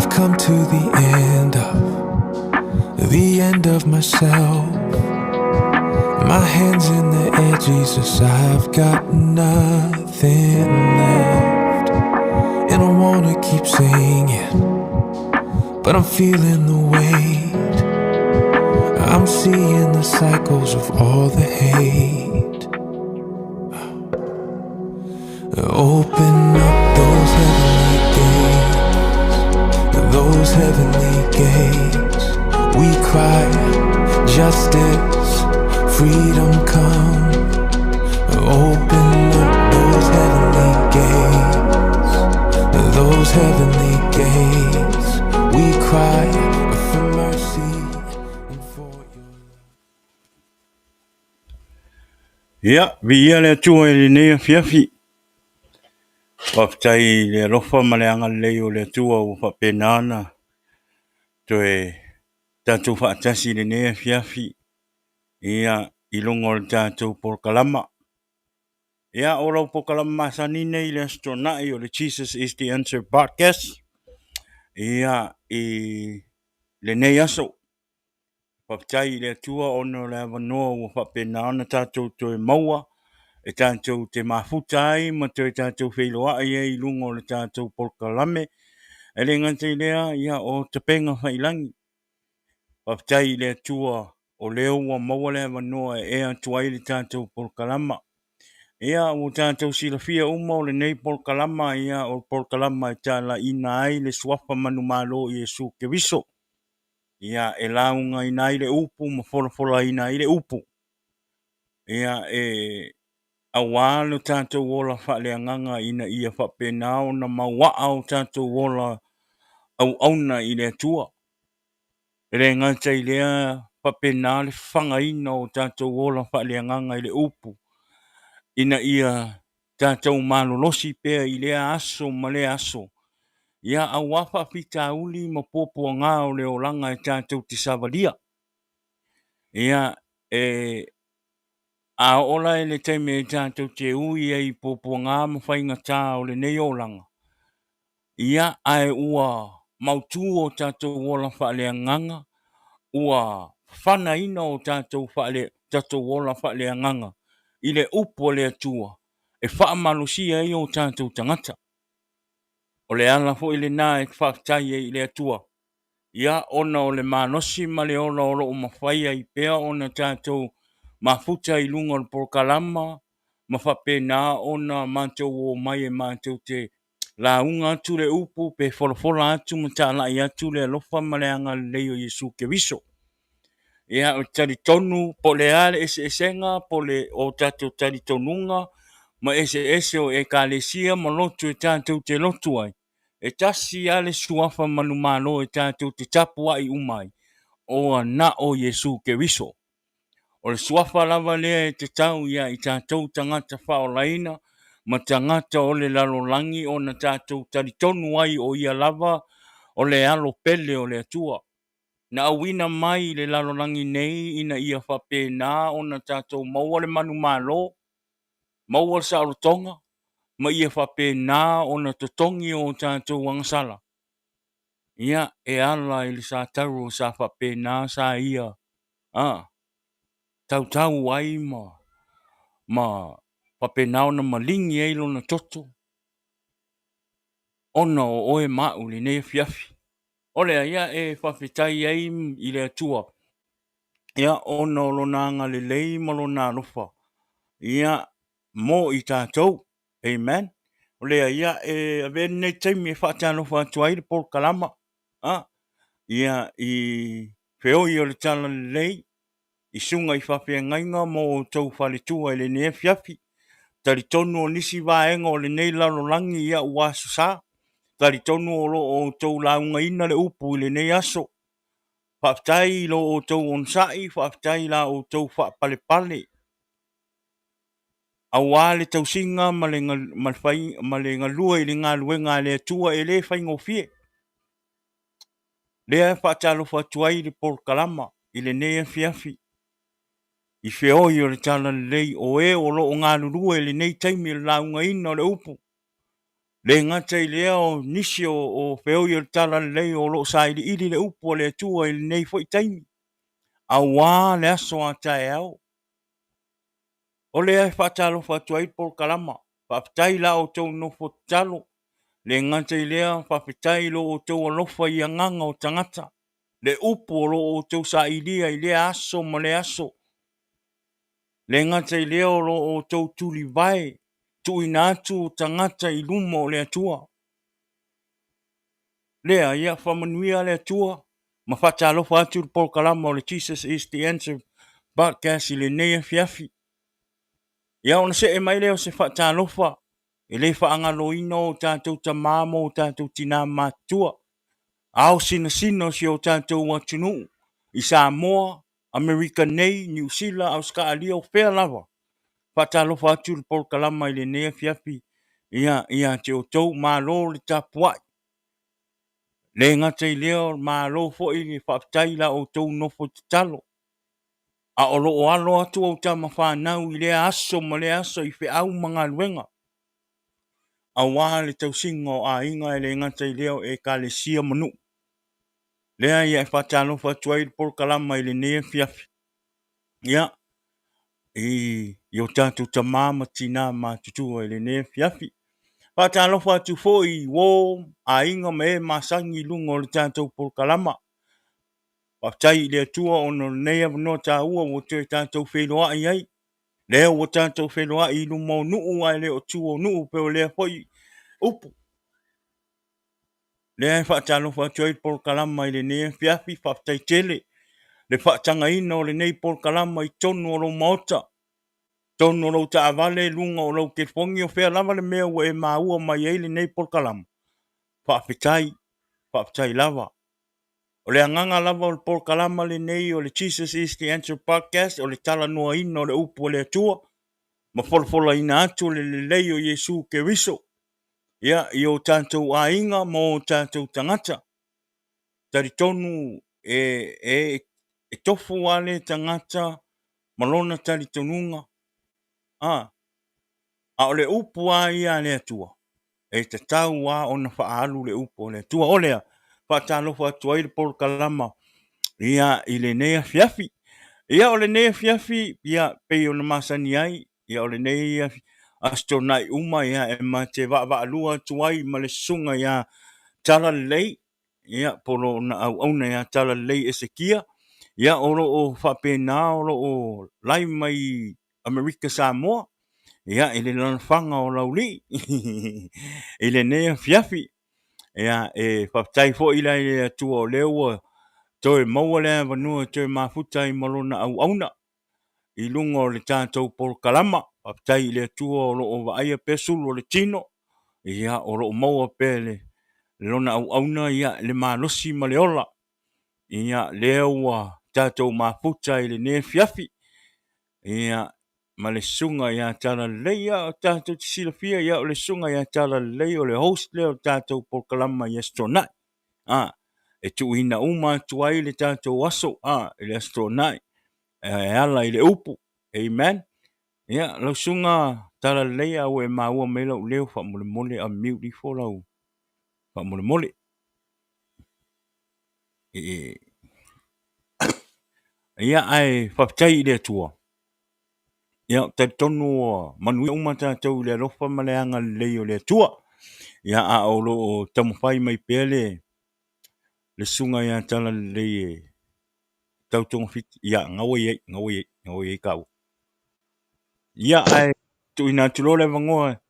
I've come to the end of myself. My hands in the air, Jesus, I've got nothing left. And I wanna keep singing, but I'm feeling the weight. I'm seeing the cycles of all the hate. Open up those heavenly gates, those heavenly gates. We cry, justice, freedom come. Open up those heavenly gates, those heavenly gates. We cry for mercy and for your love. Ya, via le tua le ne fiafi. Waftai le rofa maleanga leo le tua o whapenana. Toe tātou whaatasi le ne fiafi. Ia ilongo le tātou porkalama. Ia ora porkalama sanine i le astronai o le Jesus is the Answer podcast. Ia le ne aso. Waftai le tua ono le avanoa o whapenana tātou toe maua. E tātou te mafuta ai, ma te tātou whailoa ai lungo le tātou porkalame. E le ngante lea, ia o te penga whailangi. Waftai le tua o leo wa maua le manoa e atuai le tātou porkalama. Ia o tātou silafia uma o le nei porkalama, ia o porkalama e tāla ina ai le swafa manu malo i Jesu Keviso. Ia e launga ina ai le upu, ma fola ina ai le upu. Ia awalo tātou wola whaleanganga ina ia whapenao na mawaa o tātou wola au auna i lea tua. Re ngata i lea whapenao le whangaina o tātou wola whaleanganga i le upu. Ina ia tātou malolosi pea i lea aso ma lea aso. Ia awafa pita uli ma popo ngā o le olanga e tātou tisavalia. Ia a ola e le teime e tātou te ui e i popo ngā mawhainga tā o le nei olanga. Ia ai ua mautu o tātou wola whalea nganga, ua whana ina o tātou wola whalea nganga, i le upo le atua, e whaamalusia i o tātou tangata. O le ala fo i le nā e whaktai i le atua. Ia ona o le manosi ma le ola o loo mawhaia i pea ona tātou mafuta i lunga o porkalama, mawhapena ona mātou o mai e mātou te launga atu le upu pe wholafola atu matala i atu le alofa maleanga leo Jesu Keviso. Ia o tari tonu po le ale ese esenga po le o tātou tari tonunga ma ese o e kalesia ma lotu e tātou te lotu ai. E tasi ale suafa manumalo e tātou te tapua i umai o na o Jesu Keviso. O le suafa lava lea e te tau ia i tātou tangata whaolaina, ma tangata o le lalolangi o na tātou taritonu ai o ia lava o le alo pele o le atua. Na awina mai le lalolangi nei ina ia whapena o na tātou maua le manu malo, maua le saurotonga, ma ia whapena o na totongi o tātou wangasala. Ia e ala i le sa taru sa whapena sa ia. Tau ai ma papenao na malingi e ilo na toto. Ona o oe mau li ne fiafi. Ole ia e whawhitai ai i le atua. Ia ona o lonanga le lei ma lona rufa. Ia mo i tātou. Amen. Ole ia e avene taimi e whaatano whaatuai le por kalama. Ia i whioi o le tala le lei. I sunga i whawhia ngainga mo tau whaletua le ne fiafi. Tari tonu o nisi vaenga o le nei lalolangi ia uasu sa. Tari tonu o lo o tau launga ina le upu le nei aso. Whaftai lo o tau onsai, whaftai la o tau whapale pale. Awa le tau singa ma le ngalua i le ngā luenga le atua e le whaingo fie. Lea whaatalo whatuai le por kalama i le nei fiafi. I whioi o le tala lei o e o lo o ngā lurua le nei taimi le launga ina o le upu. Le ngata i lea o nisi o feo i o tala lei o lo sa ili le upo le tua i nei fo i taimi. A wā le aso a tae au. O le ai whatalo whatua i por kalama. Whaptai la o tau no fo talo. Le ngata i lea whaptai lo o tau alofa i anganga o tangata. Le upo lo o tau sa ilia i lea aso ma le aso. Le ngata i lea o lo o tau tuli vai. Tu ina atu o tangata i luma o le atua. Lea ia whamanuia le atua. Ma whatalo whatu por kalama o le Jesus is the answer. Podcast i le nea fiafi. Ia ona se e mai leo se whaatalofa. E le whaangalo ino o tātou ta māmo o tātou tina mātua. Ao sina si o tātou watunu. I Samoa, Amerika nei, New Zealand, Australia o whea lava. Whaatalofa atu le por kalama i le nea fiafi. Ia te o tau mālo le tapuai. Le ngata i leo mālo fo i le whaptaila o tau nofo te talo. A olo o alo atu au tama whanau i lea aso ma le aso i au mga luenga. A wā le tausingo a inga e le ngata i leo e ka le sia manu. Lea ia e whatalo whatua i por kalama i le nea fiafi. Ia, i o tātou ta māma tina mā tutua i le nea fiafi. Whatalo whatu fo i wō a inga me e masangi lungo le tātou por kalama. Whaptai i le atua o no nea vano tā ua o te tātou wheloa i ai. Leo o tātou wheloa i lumo nuu ai leo tua nuu peo lea hoi upu. Lea e whaatalo whatua i por kalama i le nea fiafi whaptai tele. Le whaatanga ina o le nei por kalama i tonu o lo maota. Tonu o lo ta avale lunga o lo ke fongi o whea lava le mea ua e maua mai e le nei por kalama. Whaptai lava. O le anganga lava o le por kalama le nei o le Jesus is the answer podcast o le tala noa ina o le upu o le atua. Ma folfola ina atu le lei o Yesu ke riso. Ia, i o tātou a inga mo tātou tangata. Tari tonu e tofu wale tangata malona tari tonunga. A o le upu a ia le atua. E te tau a ona whaalu le upu o le atua. O lea, whaatalo whaatua i le por kalama. Ia, i le nea fiafi. Ia o le nea fiafi, ia pei o na masani ai. Ia o le nea astonai uma ia e ma te wa lua tuai ma le sunga ia tala lei. Ia polo na au auna ia tala lei Esekia. Ia oro o whapena oro o lai mai Amerika Samoa. Ia i le lanafanga o lauli. I le nea fiafi. Ia e whaptai fo ila i le atua o leua. Toi maua lea vanua toi mafuta i malona au auna. I lungo le tātou por kalama. Whaptai i le atua o loo vaia pesulu o le tino. Ia o loo maua pele. Lona au auna ia le malosi ma le ola. Ia leua tātou mafuta i le ne fiafi. Ia ma le sunga ia tala leia o tātou tisilafia ia o le sunga ia tala leia o le host leo tātou por kalama i astronai. E tu ina uma tuai le tātou aso i le astronai. E ala i le upu. Amen. Ia lau sunga tala leia o e maua mela o leo wha mole mole a miuri fo lau. Wha mole mole. Ia ai whaptai i le atua. Ia te tonu manui uma tātou le rofa maleanga leo le atua. Ia a olo o tamawhai mai pele. Le sunga ia tala leie. Tautonga fiti. Ia ngawe kau. Ia ai tu ina tulo le vangoa.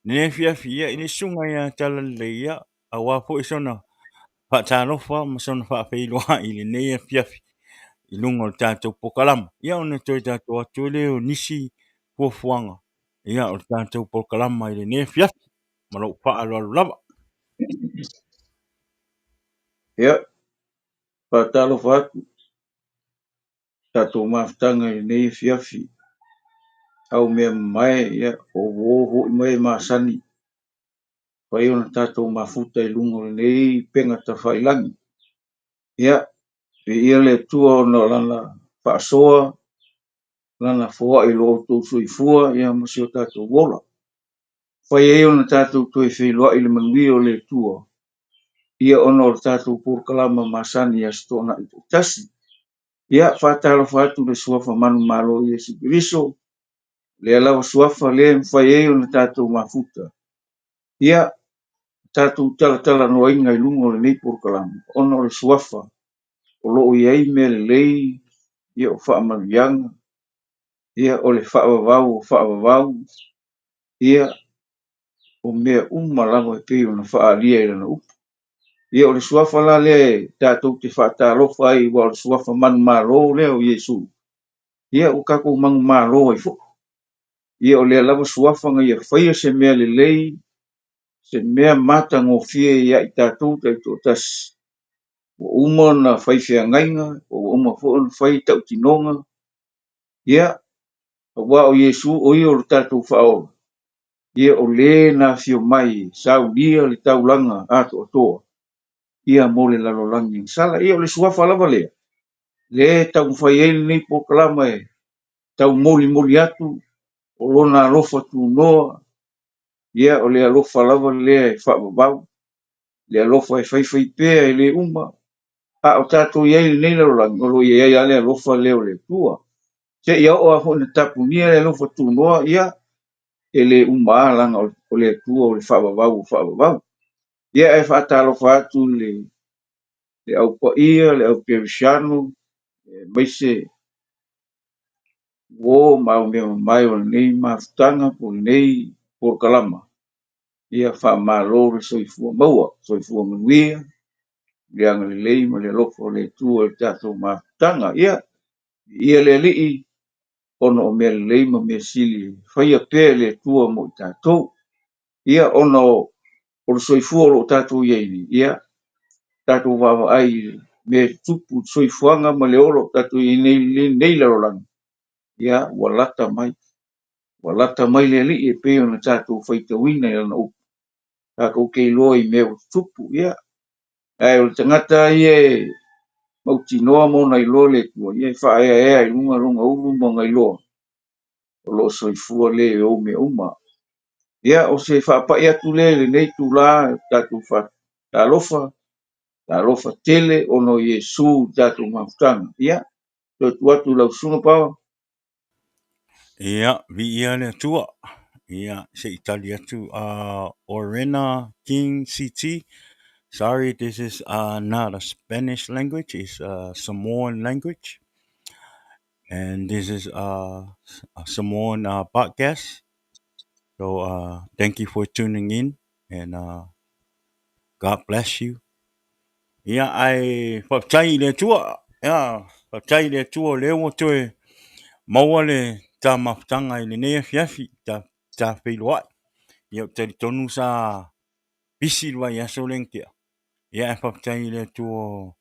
Ne fiafi ia ini sunga ia tala leia. A wapo isona. Whaatalofa masona whaafeiloa i le ne fiafi. I lungo tātou pokalama. Ia ona toi tātou atu leo nisi fuafuanga. Ia o tātou pokalama i le ne fiafi. Malo whaaloalu lava. Ia, whaatalofa atu. Tātou maftanga i nei fiafi. Au mea mai ia o woho i mai masani. Pai ona tātou mafuta i lungo nei penga ta whailangi. Ia, ia le tua o na lana whaasoa, lana fua i lo tau suifua, ia masio tātou wola. Whai e ona tātou toi wheloa i le manui o le tua. Ia ona o le tātou pōrkalama masani a stona i tasi. Ia whātala whātu le suafa manu malo i Yesu Kiriso. Le alawa suafa le mwhai e ona tātou mafuta. Ia tātou tala noa inga i lungo le nei pōrkalama. Ona o le suafa. O loo iai me le lei. Ia o wha amanuianga. Ia o le whaavavau. Ia o mea lava e pei ona wha alia i lana upu. Ia o le suafa la le tātou te whaatalofa ai wa o le suafa manu mālo lea o Iesu. Ia o kako mangu mālo ai fo. Ia o le lava suafa nga ia whaia se mea le lei, se mea mata ngō fie ia i tātou tai tō tas. O uma na whaiwhea ngainga, o uma fo na whai tau tinonga. Ia, wa o Iesu o i o le tātou whaola. Ia o le na fio mai, sau lia le tau langa ato o toa. Ia mo le lalolangi sala, ia o le suafa lava lea. Le tau mwhai e nei pōkalama e, tau moli atu, o lona alofa tu noa. Ia o le alofa lava lea e whaababau. Le alofa e whaiwhai pēa e le uma. A o tātou iai le nei lalolangi, o lo iai ale alofa leo le tua. Se ia o a hona tapu nia le alofa tu noa, ia e le uma alanga o le tua o le whaababau. Ia e whaatalofa atu le au pa ia, le au perisiano, maise o mau mea mai o nei mafutanga po nei pōrkalama. Ia wha mālo le soifua maua, soifua manuia, leanga le lei ma le lofo le tua le tātou mafutanga. Ia le lii ono o mea le lei ma mea sili, whaia pē le tua mo i tātou. Ia ono o le soifua lo tātou ieini, ia tātou wawa ai me tupu soifuanga ma le olo tātou i nei larolangi. Ia walata mai le li e peo na tātou whaitawina i ana upu. Tātou kei loa i mea tupu, ia. Ai o le tangata i e mauti noa mona i loa le tua, ia i wha ea i lunga ulu mo ngai loa. O lo soifua le e o mea uma. Ia o se wha pa ia tu le nei tu la tātou wha talofa tele ono Iesu tātou mafutanga. Ia, tu atu lau sunga pawa. Ia, vi ia le tua. Ia, se itali atu. Orena King CT. Sorry, this is not a Spanish language. It's a Samoan language. And this is a Samoan podcast. So thank you for tuning in. And God bless you. Ia, ai whaptai le tua. Ia, whaptai le tua leo toe. Maua le tā mafutanga i le nea fiafi tā whailoa. Ia te tonu sa pisi lua i aso lengkea. Ia e whaptai le tua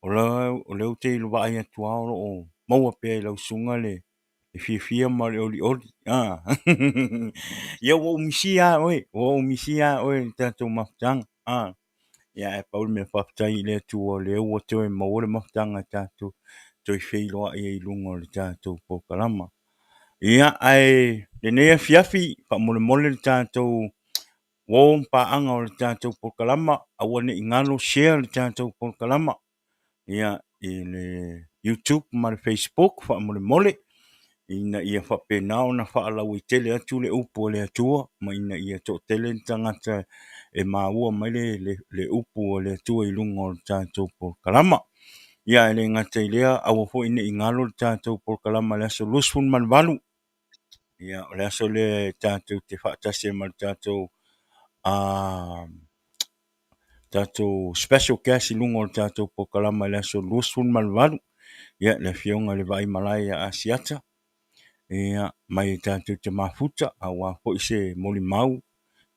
o leo te lua ai atua o maua pia i lau sunga le fia ma le oli. Ia wo umisia oe tātou mafutanga. Ia e paul me whaptai le tua leo o te maua le mafutanga tātou toi whailoa i lunga le tātou pōkalama. Ia ai le nea fiafi pa mole le tātou wō mpaanga o le tātou pōkalama aua ne ingalo share le tātou pōkalama. Ia i le YouTube ma le Facebook pa mole ina ia whapena o na whaalau i tele atu le upu o le atua ma ina ia tō tele tangata e maua mai le upu o le atua i lunga o le tātou pōkalama. Ia le ngata i lea aua fo ina ingalo le tātou pōkalama le aso lusfun manvalu. Ia, o le aso le tātou te whaatase ma le tātou special guest i lungo le tātou pōkalama le aso lusfun malvalu. Ia, le fionga le vai malai a asiata. Ia, mai tātou te mafuta, awa po i se moli mau.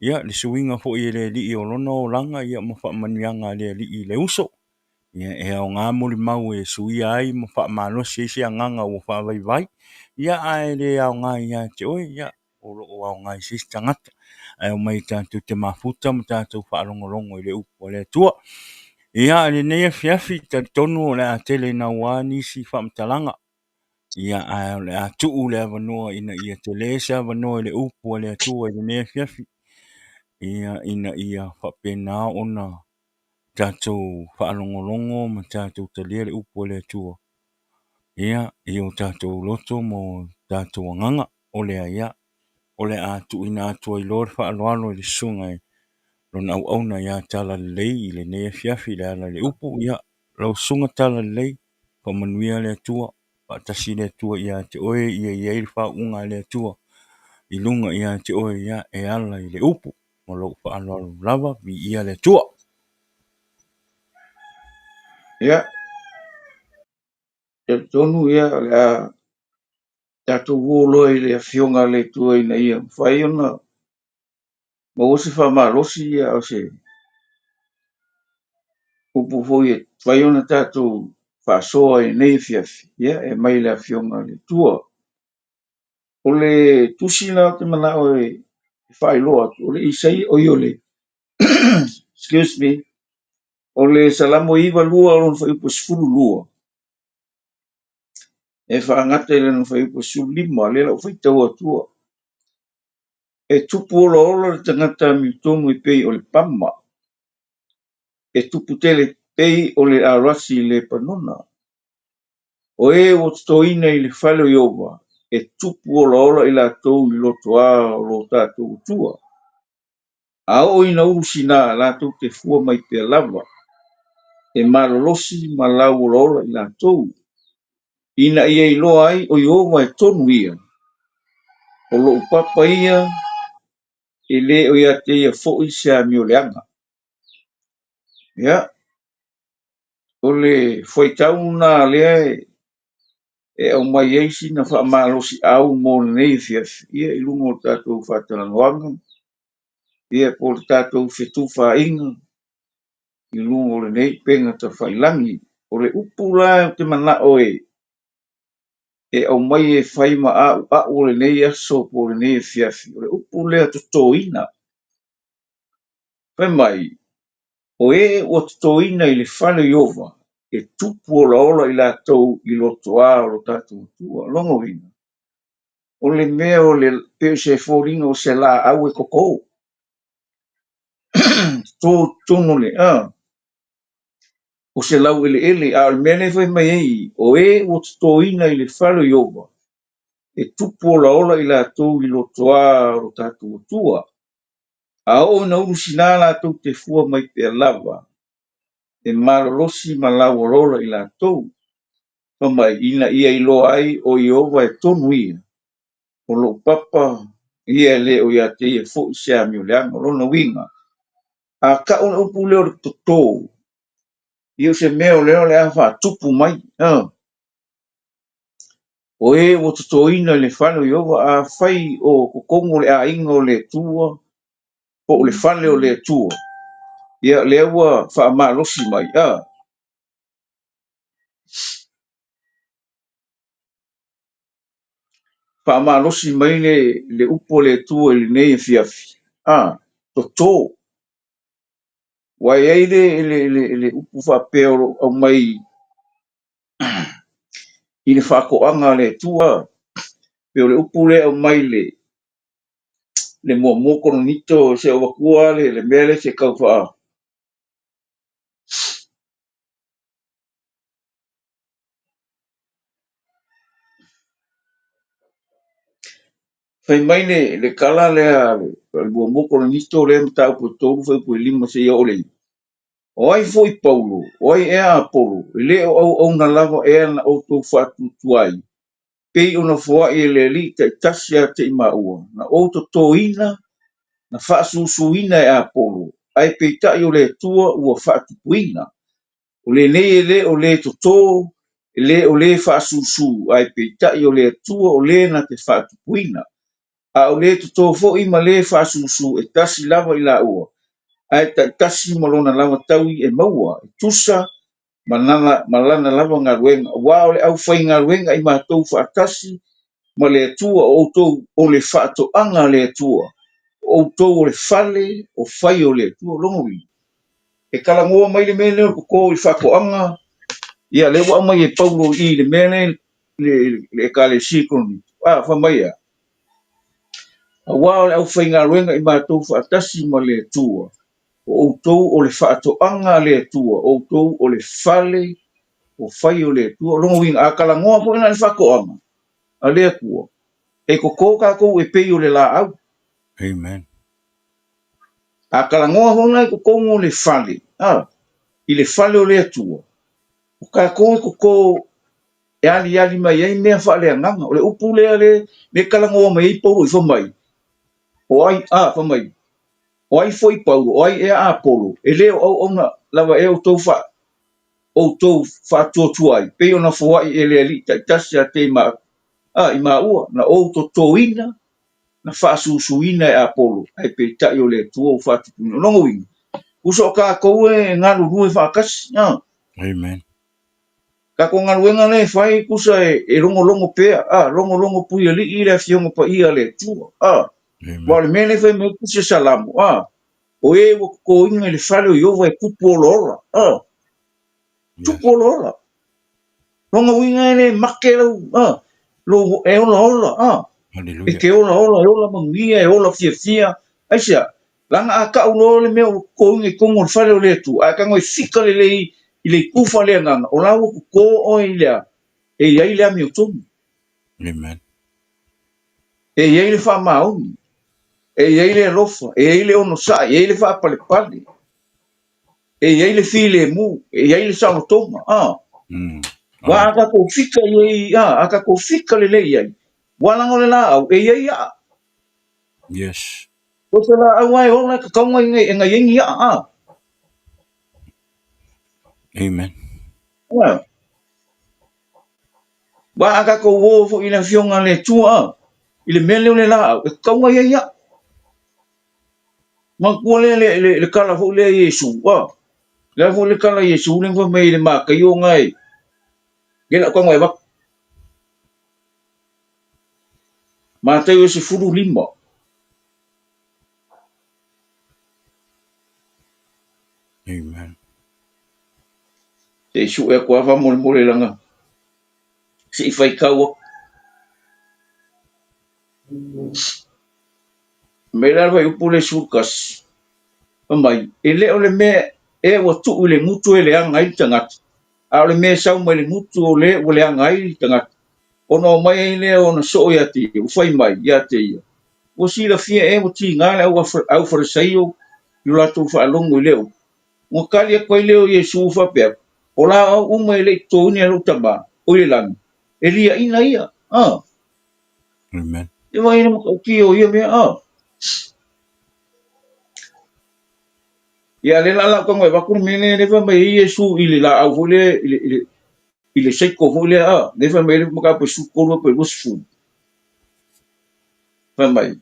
Ia, le suinga po i le li i olona o langa, ia mo wha manianga le li i le uso. Ia, e au ngā moli mau e sui ai, mo wha malo se anganga o wha vai. Ia, ai le au ngā ia te oi, ia, o au ngā i sisi tangata. Ai o mai tātou te mafuta, mo tātou whaalongolongo i le upo le tua. Ia, le nea fiafi, tā tonu o le a tele na wani si whamtalanga. Ia, ai o le a tuu le avanoa ina ia te lesa avanoa i le upo le tua i le nea fiafi. ia ina ia whapena ona tātou whaalongolongo ma tātou talia le upo le atua. Ia i o tātou loto mo tātou anganga o le aia o le atu ina atua i lor whaaloalo i le sunga e lona au auna ia tala lei i le nea fiafi le ala le upo ia lau sunga tala lei pa manuia le atua pa tasi le atua ia te oe ia ia il whaunga le atua i lunga ia te oe ia e ala i le upo mo lau whaaloalo lava vi ia le atua. Ia, te tonu ia le a tātou wōloa i le awhionga le tua ina ia. Whai ona, ma o se whamalosi ia o se upu hoi e whai ona tātou whasoa e nei fiafi. Ia, e mai le awhionga le tua. O le tusina o te mana o e whailoa, o le isai o i o le, excuse me, o le salamo iwa lua o lon whaiupo sifuru lua. E whaangata i lana whaiupo sifuru lima, le lau whaitau atua. E tupu ola ola le tangata mi tonu i pei o le pama. E tupu tele pei o le arasi le panona. O e o toina i le whalo iowa. E tupu ola ola i la tau i loto a o lo tātou tua. A o ina urusina la tau te fua mai pe lava. E malolosi malau ola ola i la tau. Ina ia i loa ai o iowa e tonu ia. O lo upapa ia e le o ia te ia fo i se a mio leanga. Ia. O le whaitauna lea e au mai eisi na wha malosi au mō nei fiafi. Ia i lungo tātou whatalanoanga. Ia po tātou whetuwha inga. I lungo le nei penga ta whailangi. O le upula te mana oe. E au mai e whaima a o le nei aso po le nei fiafi. O le upulea to toina. Whai mai. O e o toina i le whale iova. E tupu ola ola i la tau i loto a o lo tātou tua. Longo ina. O le mea o le peo se fōringa o se la au e koko. Tō tono le a. O se lau ele a le mea ne whai mai ei. O e o toina i le whale iova. E tupu ola ola i la tau i loto a o lo tātou tua. A o na uru sina la tau te fua mai pe lava. E malolosi malau ola i la tau. Pamai ina ia i loa ai o Iova e tonu ia. O lo papa ia le o ia te ia fo se a mio leanga o lona winga. A ka ona upu leo le totō. Ia se meo leo le awha tupu mai. O e o totō ina le whano Iova a whai o kokongo le a inga o le tua. Po le whane o le tua. Ia le ua wha maa losi mai. Pa malosi mai le upo le tua le nei fiafi. Totō. Wai ai le upu whapeo au mai i le whakoanga le tua. Peo le upu le au mai le mua moko no nito se o wakua le mele se kau wha. Whai mai le kala le mua moko no nito le mta upo tōru whai upo lima se ia ole. O ai fo i Paulo, o ai ea Apolo, le au na lava ea na o tō whatu tuai. Pei ona fua i le li te tasia te ima ua. Na o to toina, na whaasu ina e Apolo. Ai pei tai o le tua ua whatu puina. O le nei le o le to tō, le o le whaasu. Ai pei tai o le tua o le na te whatu puina. A o le to tō fo ima le whaasu e tasi lava i la ua. Ai tasi malona lava taui e maua. E tusa, malana lava ngā ruenga. Wa o le au whai ngā ruenga i mātou whaatasi. Ma le atua o tau o le whaato anga le atua. O tau o le whale o whai o le atua longowi. E kalangoa mai le mene o koko i whako anga. Ia lewa mai e Paulo i le mene le kale sikoni. Wha mai a. Awa o le au whaingaruenga I mātou whaatasi ma le tua. O outou o le whaatoanga le tua. O outou o le whale o whai o le tua. Longo winga a kalangoa po ina le whakoanga. A lea kua. E koko kako e pei o le la au. Amen. A kalangoa po ina e koko o le whale. I le whale o le tua. O kako e koko e ali mai ai mea whale anganga. O le upu lea le kalangoa mai I poro I whamai. O ai, whamai. O ai foi Paulo, o ai e a Apolo, e leo au ona lava e o tou fa tua ai, pe ona foai e le ali tasi a te ma, I ma ua, na o to toina, na fa susuina e Apolo, ai pe tai o le tua o fa tupuna, longo wingi. Uso ka kou e ngalu nue fa kasi, Amen. ka ko ngalu enga le fai kusa e longo pea, longo pui ali I le fionga pa ia le tua, Amen. Wale mele fai me kusa salamu, o e wo ko inga le fale o iova e kupu o lora. Yes. Tupu o lora. Longa winga ele make lau. Lo e ola. E Hallelujah. ke ola mangia, e ola fia. Aisia, langa a ka ulo le mea o ko inga I kongo le fale o le tu. A ka ngoi fika le I le kufa le nganga. O lau ko o I lea. E iai lea mi o tonu. Amen. E iai le wha maoni. E iai le alofa. E iai le ono sa. E iai le wha pale pale. E iai le file mu. E iai le sao tonga. Wa aka ko fika ye aka ko fika le ai. Wala ngole la au e ye ya. Yes. Ko se la au ai ona ka kaunga nga yengi ya. Amen. Wa aka ko wo fo ina fionga le tua. Ile mele le la au kaunga ye ya. Ma ko le kala fo le Yesu wa. Le fo le kala Yesu le fo mai le ma ka yo ngai. Gela ko ngai ba. Ma te yo se furu lima. Amen. Te su e ko fa mo le langa. Si fai kawa. Mela vai upule sukas. Mai ele ole me e wa tu le mutu ele anga I tanga a ole me sau mai le mutu ole anga I tanga ono mai le ono so ya ti u fai mai ya te ia o si la fia e o ti ngala au for saio yu la tu fa longo le o kali ko le o Yesu fa pe o la o mai le to ni lo tamba o le lan elia ina ia Amen. e mai no ki o ia me ya le la ko mai ba ku me le fa mai Yesu ile la au vole ile sei ko vole le fa mai mo ka po su ko lo pe fu fa mai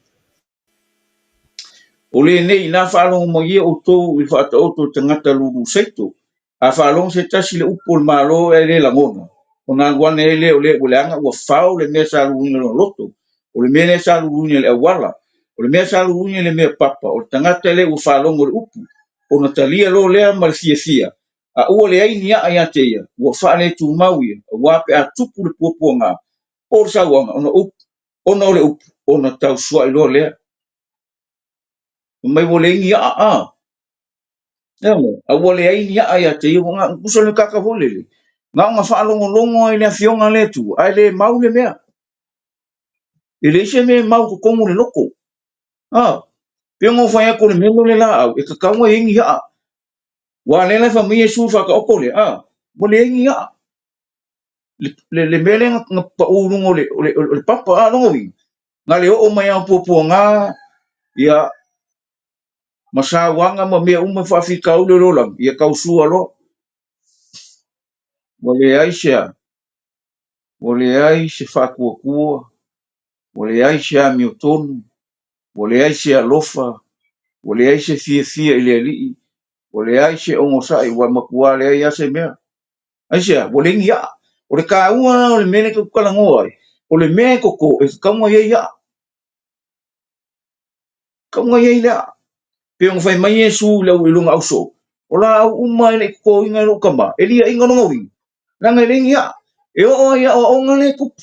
o le nei na whaalongo mo ia o tōu I whaata o tō tangata lulu seito. A whaalongo se tasi le upo le malo e le langona. O nā guane e le o le anga ua whao le mea sa lulu no loto. O le mea sa lulu le awala. O le mea sa lulu le mea papa. O le tangata le ua whaalongo le upu. O na talia lo lea ma le fia. A ua le aini a ia te ia. Ua whaale tu mau ia. A wape a tupu le puapua ngā. O le sauanga. O na upu. O na o le upu. O na tau sua I lo lea. Mai wole ingi a wole ai ni ai te I nga kuso le kaka wole le. Nga whaalongo longo ai le fionga le tu, ai le mau le mea. I le ise me mau ko kongu le loko. Piongo whai ako le melo le la au, e ka kaunga ingi Wa le lai wha Yesu whaka oko le, wole ingi Le mele nga pa urungo le papa longo wi. Nga le o mai au pupua nga, ia masawanga ma mea uma whawhika au le rolang, ia kausua lo. Wale ai se whakuakua, wale ai se ami o tonu, wale ai se alofa, wale ai se fia I le alii, wale ai se ongosai, wa makua le ai ase mea. Aisea, wale ingi o le ka ua o le mene ke kukalangoa ai, o le mea koko, e kaunga iei kaunga iei lea. Pe ngofai mai Yesu lau ilunga au so, o la au uma ele koko inga lo kama, elia inga nonga wi, langa ele ingi e o ia o onga le kupu.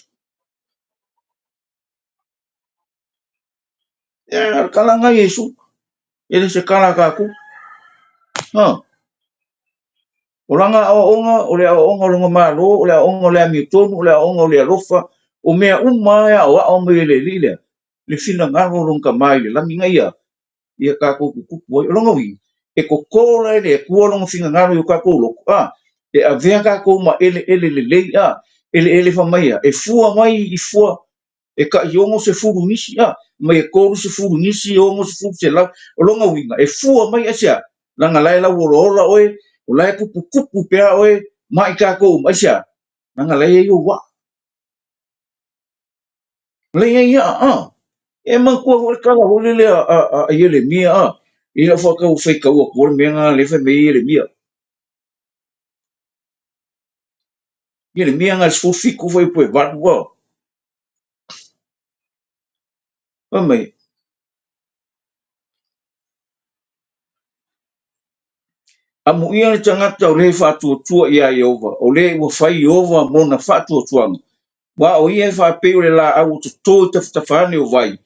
Ya kalanga Yesu. Ele se kala kaku. Ha. Oranga onga, ole onga longa malo, ole onga le amitonu, ole onga ole alofa, o mea ya o me le lile. Le fina ngaro longa mai le langi ngai ia kaku kuku longa wi. E ko kola ele ku longa fina ngaro yo kaku lo. Ah. E avea kaku ma ele le ah. Ele fa mai e fua mai I fua e ka yongo se furu nisi mai e koru se furu nisi yongo se furu se la longa winga e fua mai asia langa lai la wolo oe o lai kupu kupu pea oe mai ka ko asia langa lai yo wa lai ia e man ko o ka ho le a yele mia I la fa ka o fe ka o ko menga le fe me yele mia nga se fiku foi po va wa mai amu ia le tangata o le fa tu ia Yehova o le wa fai Yehova mo na fa tu wa o ia fa pe o le la au to tafani o vai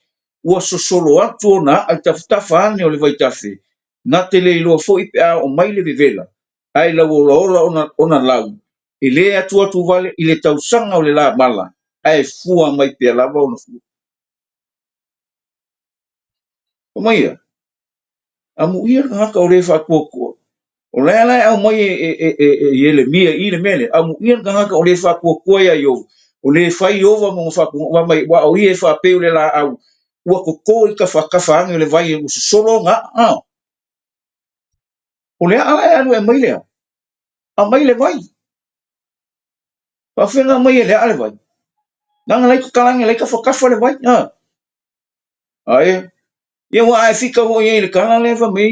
ua sosolo atu ona ai tafani o le vai tafe na te le ilo fo I pe a o mai le vevela ai la ola ona lau I le atu vale I le tausanga o le la mala ai fua mai pe lava ona fua o mai ia amu ia ngaka o le fa koko o le au mai ele mia I le mele amu ia ngaka o le fa koko ia yo o le fai ova mo fa wa mai wa o ie fa pe o le la au ua koko I ka whakafaangi o le vai o solo nga o le ala anu e mai lea a mai le vai pa whenga mai e le ale vai nanga lai ka kalangi lai ka whakafa le vai ae ia wa ai fika ho ia le kala le fa mai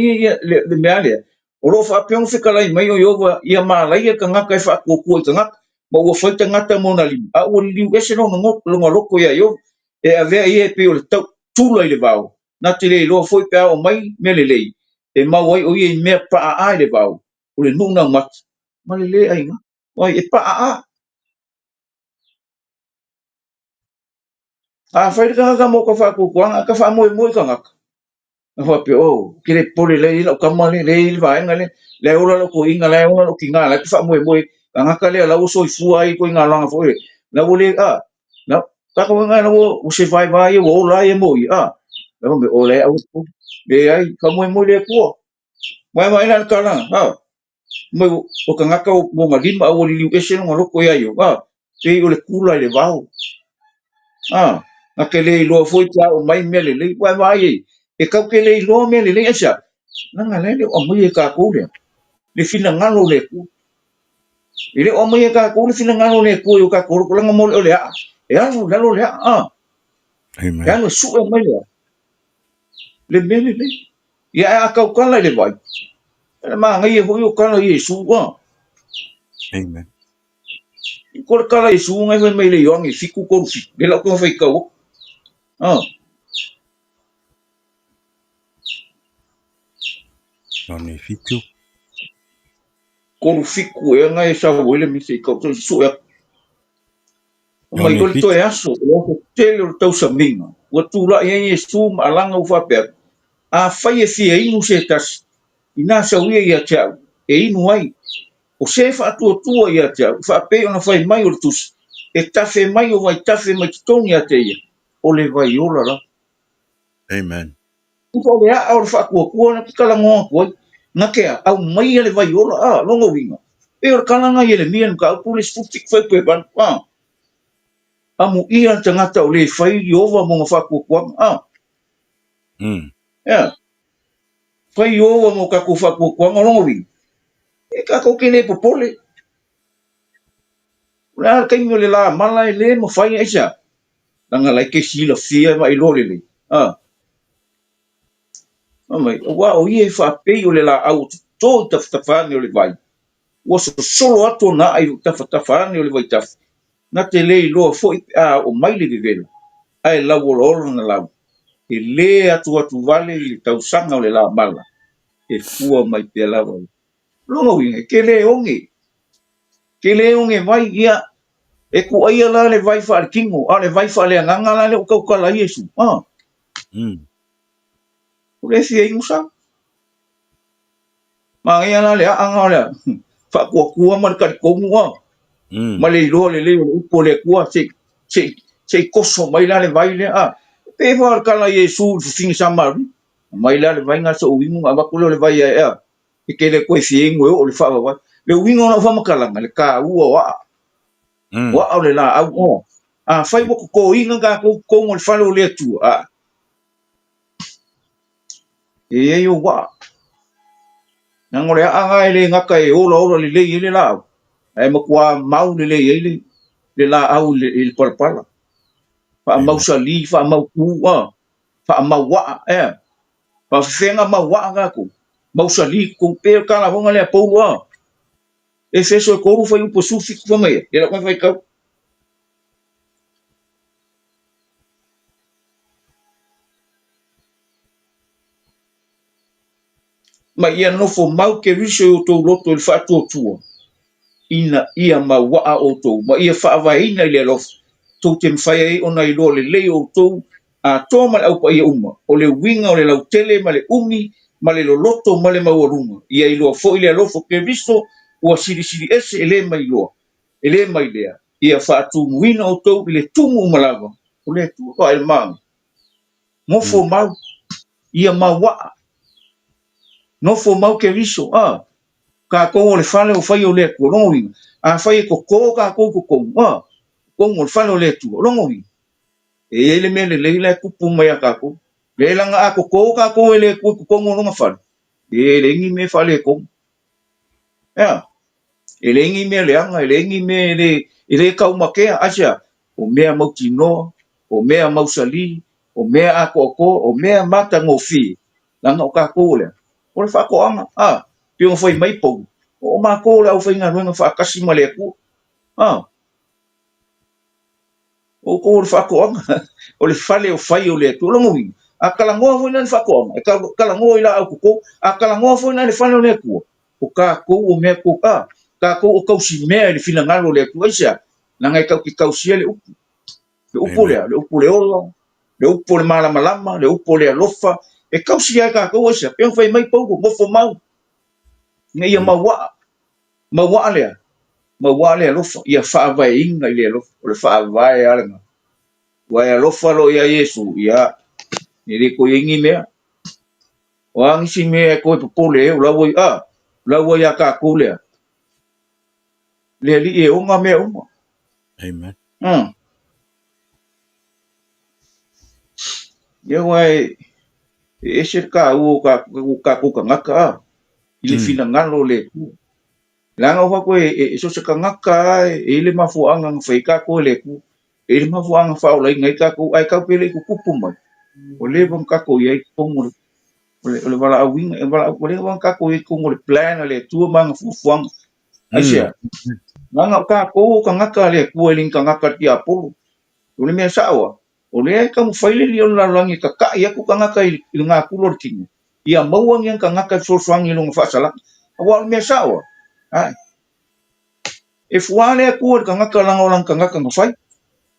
le mea lea o lo fa peong fika lai mai o yoga ia ma lai ka ngaka e whakoko I ka ngaka ma ua whaita ngata mo na liu a ua liu ese no ngot longa loko ia yo e avea ia pe o le tau tula I le vau na te le loa foi pea o mai me le lei e mau ai o ia I mea pa a le vau o le nuna mat ma le le ai oi e pa a fai ka ngaka mo ka whakoko anga ka wha moe ka ngaka na fa pe o ke le pole le ila ka male le il va ngale le ola lo ko inga le ola lo kinga la fa mo ka ngaka le la so fu ai ko inga langa fo la wo le na ka ko nga no o se vai o la e mo la mo o le au le ai ka mo le ko mai na ka na mo o ka ngaka o mo ngalima o li ke se no lo ko ia yo pe o le kula le va na ke le lo fo ta o mai mele le vai e ka ke le lo mele le esa nanga le o mo ka ko le fina ngalo le ku ile o mo ka ko le fina ngalo le ku yo ka ko ko nga mo le e anu le Amen. e anu su e mai le mele le ya a ka ko le vai ma ngai ho yo ka le su Amen. ko le kala su ngai mai le yo ngi fiku ko fi le la ko fai ka o Noni fitu. ko fiku e ngai sa o le mi se ka su e mai Noni ko to fitu. e aso o te le tau sa minga o tu la e su ma langa u fa pe a fai e fia inu se tas ina sa uia ia tia e inu ai o se fa tua ia tia fa pe ona fai mai o tus e tafe mai o mai tafe mai tongi ia te ia o le vai ola la Amen. ko le a o fa ku na kala ngo ko na ke au mai le vai ola longo winga e o kala nga ele mien ka pu le futik fa pe ban amu ia tangata o le fai I ova mo fa ku ya fai I ova mo ka ku fa ku longo winga e ka ko kene popole la kai mo le la mala e le mo fai aisa langa lai ke sila fia mai lo le mai wa o ie fa pe o le la au to tafani o le vai wa solo ato na ai tafani o le vai taf na te le lo fo o mai le vivela ai la wo lo na la e le atu vale le tausanga o le la mala e fua mai pe la wa lo winga ke le onge vai ia e ku ai la le vai fa kingo a le vai fa le nganga la le o ka la Yesu le fia ingu sa ma ngia la le anga le fa kua ma ka ko mua ma le lo le upo le kua se koso mai la le vai le a pe va ka la Yesu fingi sa ma mai la le vai nga so wingu ma ko le vai e ke le ko fia ingu o le fa va le wingu na fa makala le ka wa o le la au a fai mo ko inga ga ko mo le falo le tu a e yo wa na ngore anga ele ngaka e ola le la e mo kwa mau le le la au le palpala fa mau sali fa mau ku fa mau wa fa fenga mau wa ga ko mau sali ko pe kala honga le po wa e se so ko ru fa u po su fi ko me e la ko fa ka ma ia no fo mau ke riso to loto le fa to tu ina ia ma wa o to ma ia fa va ina le lof to tem fa ai ona i lo le o to a to ma au pa ia uma o le winga o le lau tele ma le umi ma le loto ma le maurunga ia i lo fo ile lo fo ke riso o siri ese ele mai lo ele mai le ia fa tu wina o to le tumu malava o le tu o el mang mo fo mau ia ma wa no fo mau ke riso ka ko le fale o fai o le ko longi a fai ko ka ko ko mo fale o le tu longi e le me le ku pu mai ka ko le langa a ko ka ko le ko mo longa fale e le ngi me fale ko ya e le ngi me le anga e le ngi me le ka uma ke asia o mea mau tino o mea mau sali o mea a ko o mea mata ngofi langa o ka ko le o le fa ko anga pio foi mai po o ma ko la o foi nga no fa kasi ma le ku o ko le fa ko o le fale o fai o le tu lo ngi a kala ngo foi na fa ko e kala ngo ila o ko a kala ngo foi na le fale o le ku o ka ko o me ko ka ko o ka si me le fina ngalo le ku isa na ngai ka ki ka si le upu le o le upu le mala malama le upu le alofa e ka si ka ko isa pe foi mai po mo fo mau ngai ma wa le ma wa le alofa ia fa vai inga le alofa o le fa vai ala wa alofa lo ia Yesu ia ni le ko ingi me o ang si me ko po le o la wo la wo ya ka ko le li e o nga me o Amen. Ia wai e se ka u ka ko ngaka ile fina ngalo le ku langa wa ko e so se ka ngaka e le mafu anga fai ka ko le ku e le mafu anga fa o le ngai ka ko ai ka pele ku kupu mai o le bon ka ko ye ko mo le wala awing e wala o le bon ka ko ye ko mo le plan le tu manga fu fuang asia langa ka ko ka ngaka le ku e lin ka ngaka ti apo o le me sawa o le ka mo faile li on la langi ka ka ia ku ka ngaka i nga ku lor tingu ia mauang yang ka ngaka so fuang i long fa sala wa me sawa ai e fuane ku ka ngaka lang orang ka ngaka no fai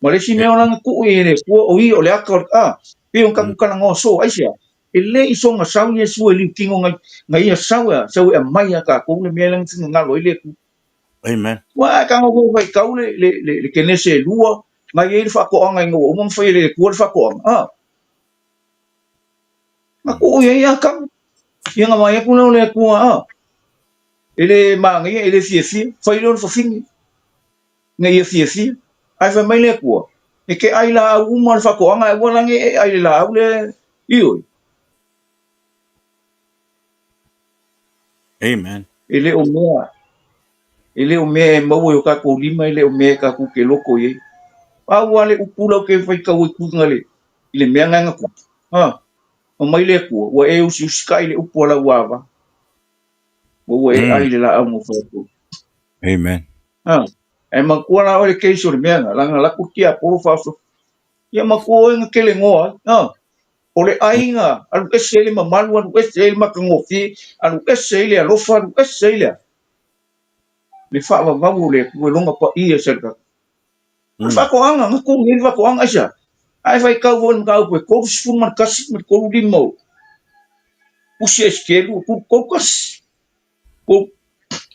Malaysia me orang ku e le ku o i o le aka pe on ka ku ka ngo so aisia e le i so nga sau ye su e li tingo ngai ia sawa sau e mai ka ku le me lang tinga ngalo ile ku Amen. wa ka ngo vai ka le kene se lua ngai e fa ko anga ngo o mo fai le ku fa ko ma ku ye ya ka ia nga mai ku le ku ele mangi ele fie fai lo fa fingi ngai e fie ai fa mai le ku e ke ai la u mo fa ko anga e wala nge ai la u le io Amen. ele o mea e mau e ka ko lima ele o mea ka ku ke loko ye a wale u pula ke fai ka u ku ngale ile mea nga ku o mai le ku wa e u si sky le u pola wa o e ai le la mo fa ku Amen. e ma ku la o le ke so le mea la la ku tia po fa so ia ma ku e ke le ngoa o le ainga alu ese le mamalu alu ese le makangofi alu ese le alofa alu ese le fa va le ku longa pa ia se ka fa ko anga ko ngi fa ko anga isa ai vai ka von ka ko fu man kasi ko di mo usi eskelu ku kas ku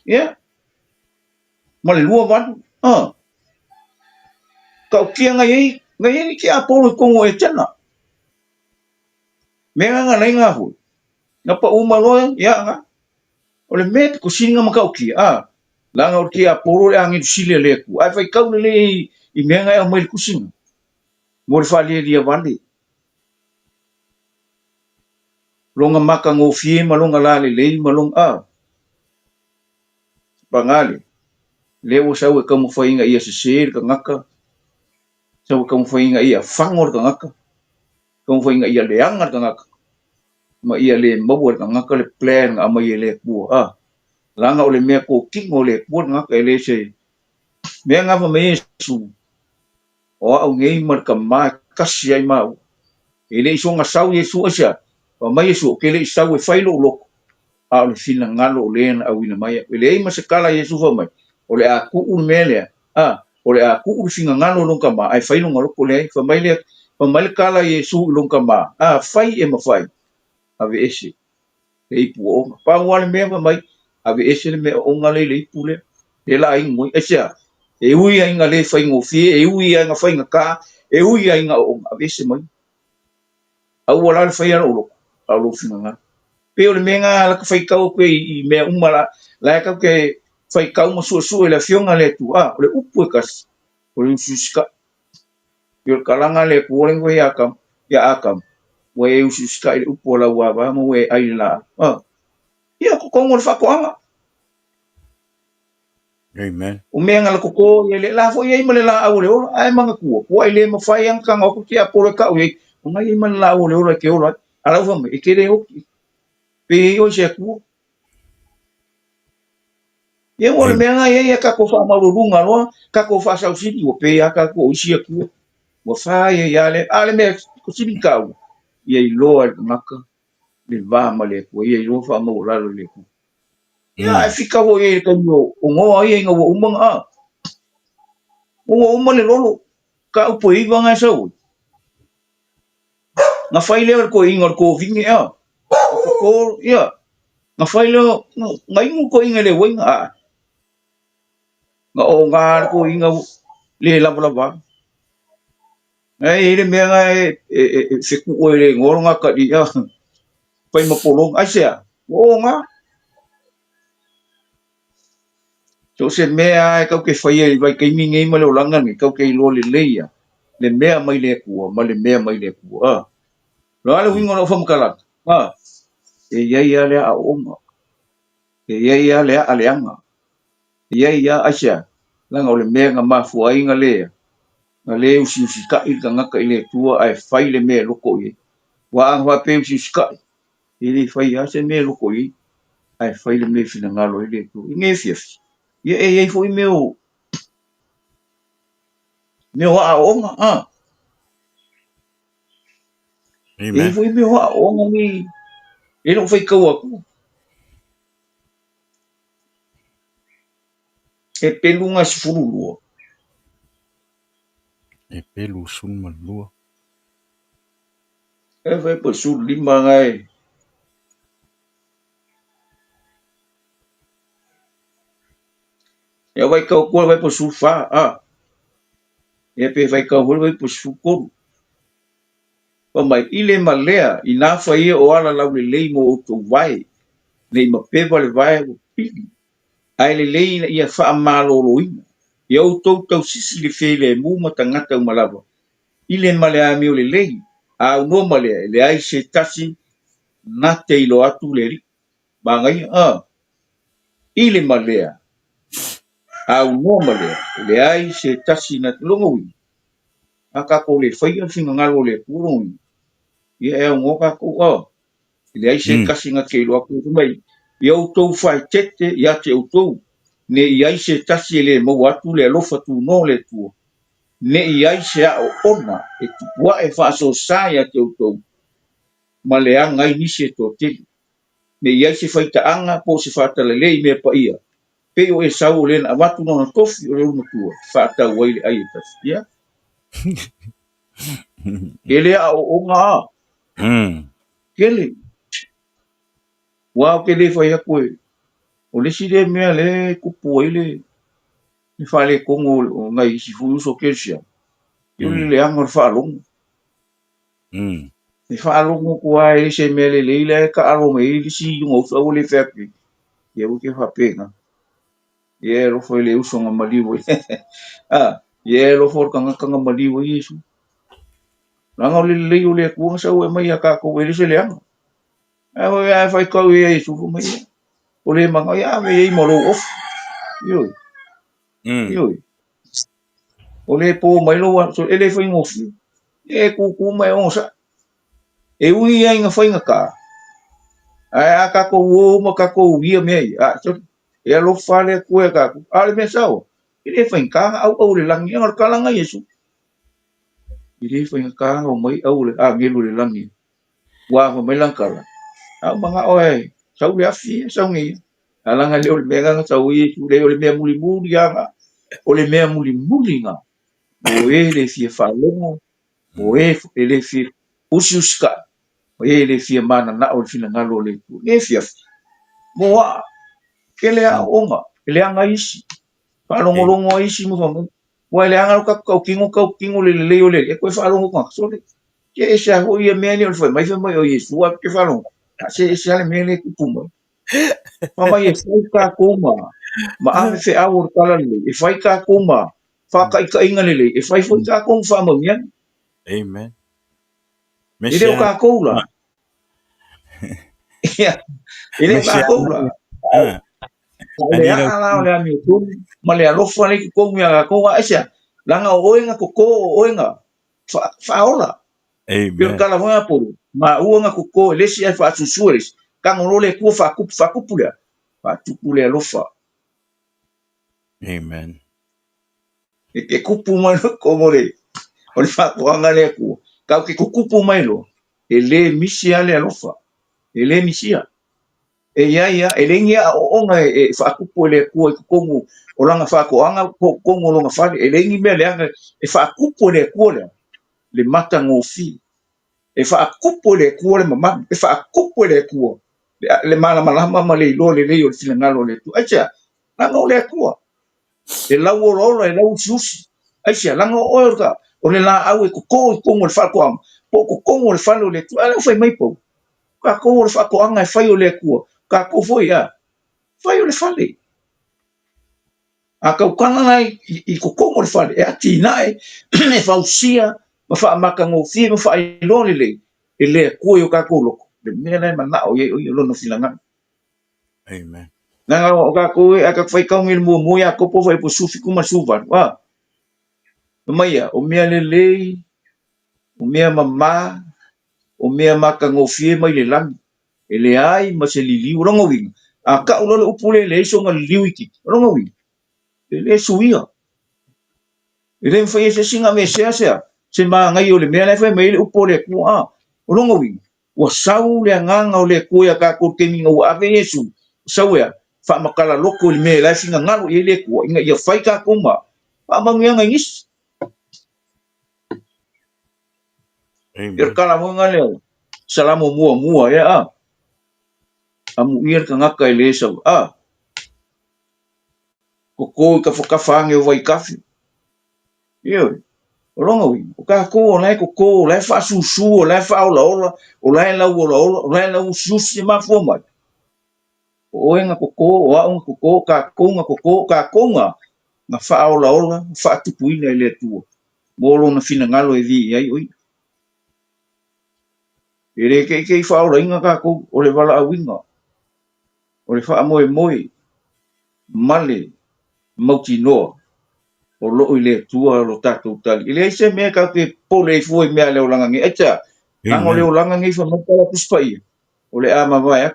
ya mal lua van ka kia ngai ki apo ko ngo etena menga nga nga hu na pa umalo ya nga ole met ku singa maka ki la nga ki apo le angin sile le ku ai fai kau le I menga ya mai ku singa mo fa le dia vande longa maka ngo fie malonga la le malonga pangale le o sa ka mo fa inga ia se ka ngaka sa ka mo fa inga ia fangor ka ngaka ka mo fa inga ia le anga ka ngaka ma ia le mabur ka ngaka le plan ama ia le ku langa ole mea ko kingo le ku ngaka le se mea nga fa me su o au ngei mar ka ma kasi ai ma ele iso nga sau Yesu asia pa mai Yesu ke le sau e failo lo a le fina ngalo le na au ina mai ele ai masakala Yesu fa mai ole a ku u mele ole a ku u finga ngalo lo ka ma ai failo ngalo ko le fa mai le kala Yesu lo ka ma fai e ma fai ave ese le ipu o pa wale me fa mai ave ese le me o ngale le ipu le la ai ngoi asia e ui ai nga le fai ngo fie e ui ai nga fai nga ka e ui ai nga o ave ese mai au wala le fai alo au lo finga nga pe o le menga la ka fai kau pe I me umala la ka ke fai kau mo su le fionga le tu o le upu e kas o le ususka pe o kalanga le ku le ngoi ya akam we ususka le upu la wa ba mo we ai la ia ko kongo le fakoanga Amen. o menga la koko ye le la fo ye male la au le o ai manga ku ko ai le mo fai ang kanga ko kia por ka o ye o mai male la au le o ke o ala fo me ke le o pe o se ku ye o le menga ye ka ko fa ma runga lo ka ko fa sa usini o pe ya ka ko isi ku o fa ye ya le ale me ko sini ka o ye lo al maka le va male ko ye lo fa mo la le ku ya e fika o ye ka no o ngo ye ngo o manga o mo le lolo ka upo I vanga sau na fai le ko ingor ko vingi ko ia na fai le ngai mu ko inga le winga nga o nga ko inga le la bla ba ai le me nga se ku o le ngor nga ka dia pai ma polong asia o nga so se me ai ka ke fai e vai ke mi ngai ma le langa ni ka ke lo le leia le me mai le ku ma le me mai le ku lo ale winga no fam kala e ia le a o e ia le aleanga ia asia langa o le mea nga mafua inga lea nga le usi ka I ka ngaka I le tua ai fai le mea loko I wa ang wa pe usi ka I le fai ase mea loko I ai fai le mea fina ngalo I le tua I nge fiafi ia e fo I meo a onga e fo I meo a onga ni e no fai kau aku e pelunga sifuru lua E pelu sun malua. e fai pa su lima ngai e vai kau kua vai pa su fa e pe vai kau vai pa su koru pa mai I le malea I nā fai o ala lau le lei mo o tō vai nei ma pewa le vai o pili ai le lei na ia wha malolo ina ia o tau tau sisi le whee le mu ma tangata o malawa I le malea mi o le lei a no malea le ai se tasi na te ilo atu le ri ma ngai I le malea a no malea le ai se tasi na longo wi a ka ko le whaia finga ngalo le puro wi ia e o ngoka ko le ai se kasi nga ke ilo aku mai ia o tau whai tete ia te o tau ne iai se tasi le mo atu le alofa tu no le tua ne iai se a o ona e tupua e wha so saia te o tau ma le anga I nisi e tō te ne iai se whaita anga po se whata le lei mea pa ia pe o e sau le na watu no na tofi o le una tua whata waile ai e tasi ia ke le a o onga kele Wa ke le fai aku e. O le si le mea le kupu ai le fale kongo o ngai si fu so kesia. Yo le angor fa long. Le fa long ko ai se mele le ka alo me le si ngo so le fa pe. Ye o ke fa pe na. Ye lo foi le uso nga maliwo. Ah, ye lo for kanga maliwo Yesu. Langa le o le ku sa o mai ka ko le se le ang. O ya fa ko Yesu mai. O le manga ya me mo lo of. Yo. Yo. O le po mai lo so ele foi ngofi. E ku mai on sa. E ui ai nga foi nga ka. Ai ka ko wo mo ka ko wi me. Ah, so e lo fale ku e ka. Ale me sao. Ile foi ka au le langi ngar kalanga Yesu. Ile foi ka o mai au le ngelu le langi. Wa mo mai lang kala. Au mga oe. Sau le afi sau ngi. Alanga le o le mega sau Yesu le o le mea muli muli anga. O le mea muli muli nga. O e le fie falongo. O e le fie usiuska. O e le fie mana na o le fina ngalo le tu. Le fie moa. Ke le a onga. Le anga isi. Falongo longo isi mo famu. Wa le anga kau kingo le o le. E koe falongo kwa. So le. Ke e sa ho ia mea ni o le fai. Mai fai mai o Yesu. Wa ke falongo. Se e sa le mea le kupuma. Mama e fai ka kuma. Ma ave fe awor kala le. E fai ka kuma. Fa ka inga le. E fai ka kuma fa mo mian. Amen. Ile o ka koula. Ile o ka koula. Le ala le ami tu ma le alofa le ko mi aga ko asia. Langa oenga ko oenga. Fa ola. Yo kala mo apo. Ma uanga ko le si fa susues. Kang le ku fa kupula. Fa tupule alofa. Amen. E kupu mai ko more. O le fa ko anga le ku. Ka ke kupu mai lo. E le misia le alofa. E le misia. E ia elengia onga e fa kupu le ku ko o langa fa ko anga ko longa fa elengi me le anga e fa kupu le ku le mata ngofi e fa kupu le ku le mama e fa kupu le ku le mala ma le lo le o sina ngalo le tu acha langa le ku e lau o e lau siusi acha langa o ka o le la au e ko le fa ko am po ko le fa le tu ala fa mai po ka ko le fa ko anga e fa o le ku ka ko foi ya fai o le fale. A kaukana nai i kokongo le fale. E ati nai e fausia ma wha amaka ngofie ma wha ilone le. E lea kua o kako loko. Le mea nai mana o ye o lono filanga. Amen. Nanga o kako e a ka whai kaungi le mua mua a kopo whai po sufi kuma suvan. Wa. Maia o mea le lei, o mea mama, o mea maka ngofie mai le langi. E le ai ma se liliu rongo winga. A ka ulole upule le iso nga liliu iki. Rongo winga. Le suia. Ele foi ese singa me se ma ngai o le mea foi mai le upo le ku a o longo wi o sau le nganga o le ku ya ka ko ke minga o ave Yesu sau ya fa makala loko le me la singa ngalo i le ku inga ia fai ka kuma pa mangia ngai is ir kala mo ngale salamo mua ya a amu ir ka ngaka ile sau a ko ka fokafange o vai kafi yo o longa wi o ka ko lai ko lai fa su o lai fa ola o lai la o lai la susi ma fo mai o enga ko o a un ko ka konga na fa ola fa tupuina ile tu bolo na fina ngalo e vi ai oi ere ke fa ola inga ka ko o le wala awinga o le fa moi male mauti no o lo ile tua lo tato tal ile se me ka ke pole foi me ale olanga ngi echa nang ole olanga ngi fa mo kala puspai o le ama vai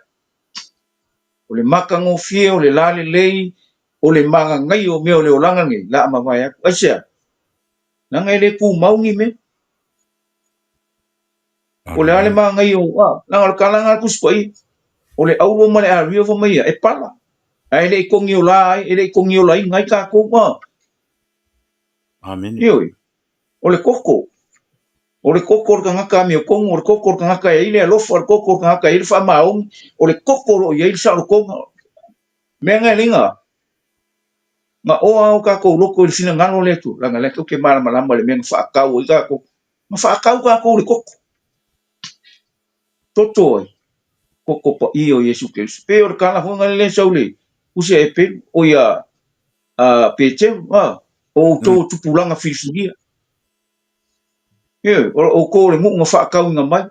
o le maka ngo fie o le lale lei o le manga ngai o me o le olanga ngi la ama vai echa nang ele ku maungi me o le ale manga ngai o nang al kalanga puspai o le au mo le a rio fo mai e pala ai le kongi o lai ele kongi o lai ngai ka ko ma Amen. Ioi, o le koko. o le koko le kangaka me kongo o le koko le kangaka e ile alofa o le koko le kangaka e le whamaong o le koko lo i le sa lo konga mea ngai linga ma oa o kako loko i le sina ngano le tu langa le ke mara malama le mea whaakau i kako ma whaakau kako le koko toto ai koko pa i o Yesu Kristo pe o le kala honga le sau le use e pe o ia pete o to tupulanga filsugia o ko le mu whaakau nga mai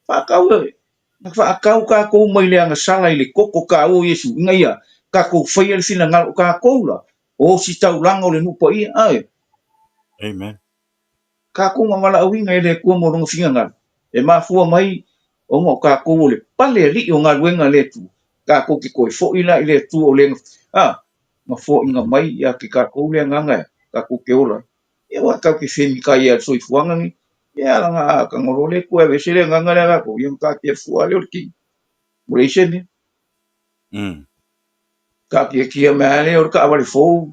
whaakau e whaakau kako mai le anga sala i le koko ka o Yesu inga ia kako whaia le sina ngalo kako la o si tau langa o le nupa ia Amen. kako nga mala awinga e le kua mo ronga finga ngalo e mafua mai o mo kako o le pale li o ngā luenga le tu kako ki koe fo ila i le tu o le ma fo inga mai ia ki kako le nganga kako ke ola e wa kako ki femi ka ia soi fuanga ni ia langa ka ngoro le kua ve sele nganga le kako ia ka ke fua le o ki mo le ise ni ka ki kia mea le o ka awale fo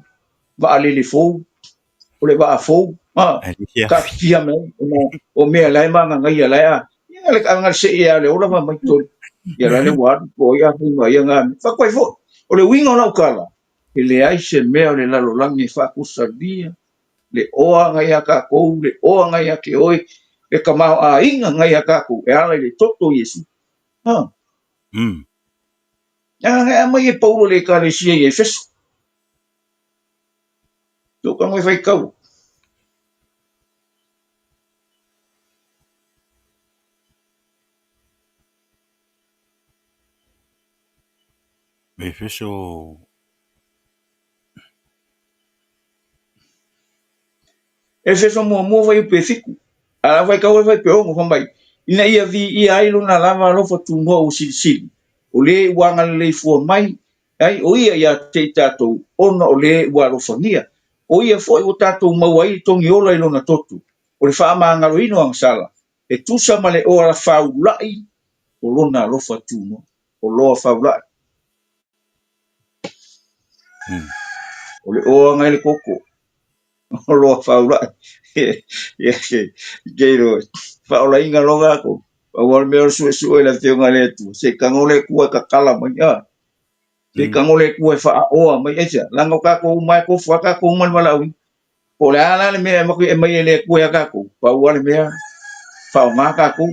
va ale le fo o le va fo ka kia mea o mea lai manga ngai ia lai ia le ka ngal se ia le ola mai to ia le wa ko ia fu ia nga fa koe fo o le winga o kala e le ai se mea o le lalo langi fa kusadia le oa ngai a kako le oa ngai a ke oi e ka mau a inga ngai a kako e ala le toto Yesu ia ngai a mai e paulo le ka le sia i Efeso to ka ngoi fai kau Efeso mo vai pe fiku ala vai kau vai pe o mai ina ia vi ia ai luna lava lo fo tu no sil o le wanga le fu mai ai o ia te tato ona o le wa lo fangia o ia foi o tato mau ai tongi ola i lona totu o le wha maangalo ino ang sala e tusa ma le ora whaulai o lona lo fatuno o loa whaulai o le oa ngai le koko o loa whaulai geiro whaulai inga longa ako awal mea sue la teonga le tu se kangole kua kakala mai se kangole kua wha oa mai echa lango kako mai ko whaka ko man malawi o le ala le mea maki e mai le kua kako pa wale mea wha ngā kako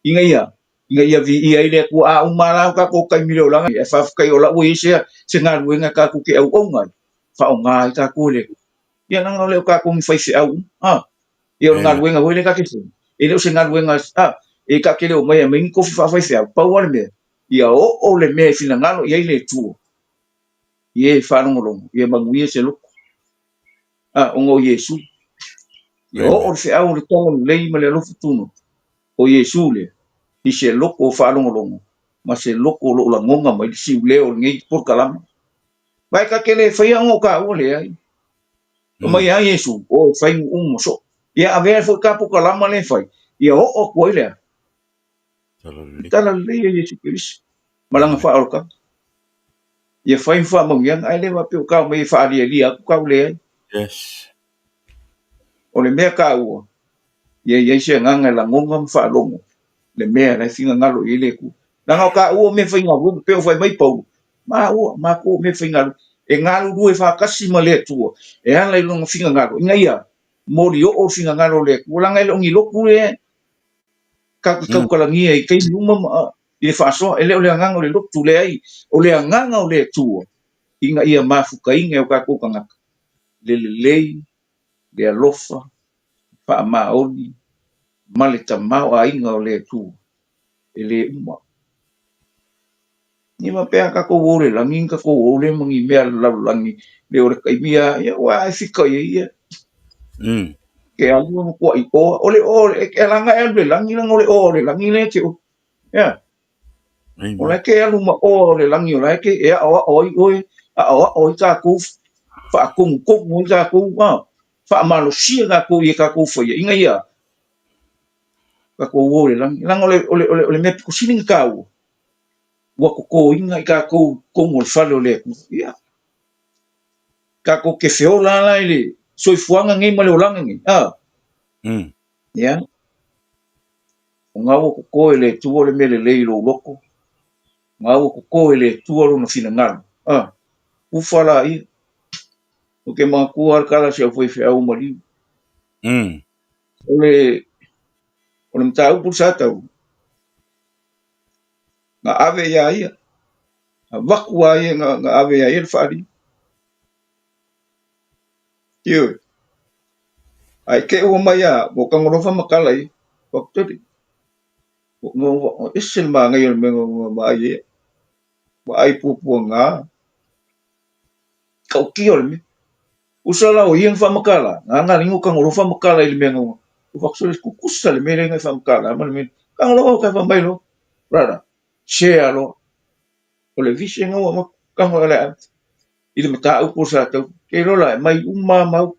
inga ia vi ia ile kua a umala kako kai milo langa e whafkai o la ui se ngā ruenga kako ke au au ngai wha o ngā i kako le ia langa leo kako mi whaife au ia o ngā ruenga hui le kake se e leo se ngā ruenga e kake leo mai a mingi kofi whaife au pa wale mea ia o le mea fina ngalo ia ile tuo ia whanongolongo ia manguia se loko ongo Yesu ia o le whiau le tonga lei ma le alofu tuno o Yesu le i se loko o whanongolongo ma se loko lo la ngonga mai le siu leo le ngei por kalama vai kake le whaia ngo ka ua le ai o mai a Yesu o whai umo so ia avea fo ka por kalama le whai ia o koi le tala le Yesu Kristo malanga wha orka ia whai wha mongiang ai le wapi o ka mai wha ali aku ka ule ai o le mea ka ua ia se nganga la ngonga wha longo le mea la finga ngalo i le ku nanga ka ua me whai ngawu pe o whai mai pau ma ko me whai ngalo e ngalo due wha kasi ma le tua e ala i longa finga ngalo inga ia mori o finga ngalo le ku langa i longi loku le ka kalangia i kei luma i le whaasoa e leo le anganga o le loku le ai o le anganga o le tua inga ia mafuka inga o ka kukangaka le lei le alofa wha maoni ma le tamau a inga o le tua e le uma ni ma pea ka ko ole langi ka ko ole mangi mea langi le ore kai mia ia wa fika ia ke alu mo ko i ole ke langa e le langi lang ole langi le ke ya ole ke alu mo ole langi ole ke e o ka ku fa ku mo ka ku fa malo sia ka ku ia ka ku fa inga ia ka ko ole langi lang ole me ku sining ka wa ko inga i ka ko mo falo le ia ka ko ke feola la ile soi fuanga ngai male olanga ngai Ia, o ngau ko ko le tua le mele le lo loko. Ngau ko ko le tua lo na fina ngalo. Ufala i, o ke mga kuar kala siya foi fe au mali. O le mta upu sa tau, nga ave ya ia, nga waku a ia nga ave ya ia le whaari. Tio, ai ke ua mai a, mo kangorofa makala i, wakutari. Ngo isel ma ngai o mengo ma ai ia, ma ai pupua ngā, kau kia le me. Usala o iang whamakala, ngā ringo kangorofa makala i le mengo. Uwaksuris kukusa le mele ngai whamakala, ama le mele, kangorofa kai whamai lo, rara, share lo, o le visi ngau ama kangorofa le ati. I le mata upo sa tau, ke rola mai uma mau,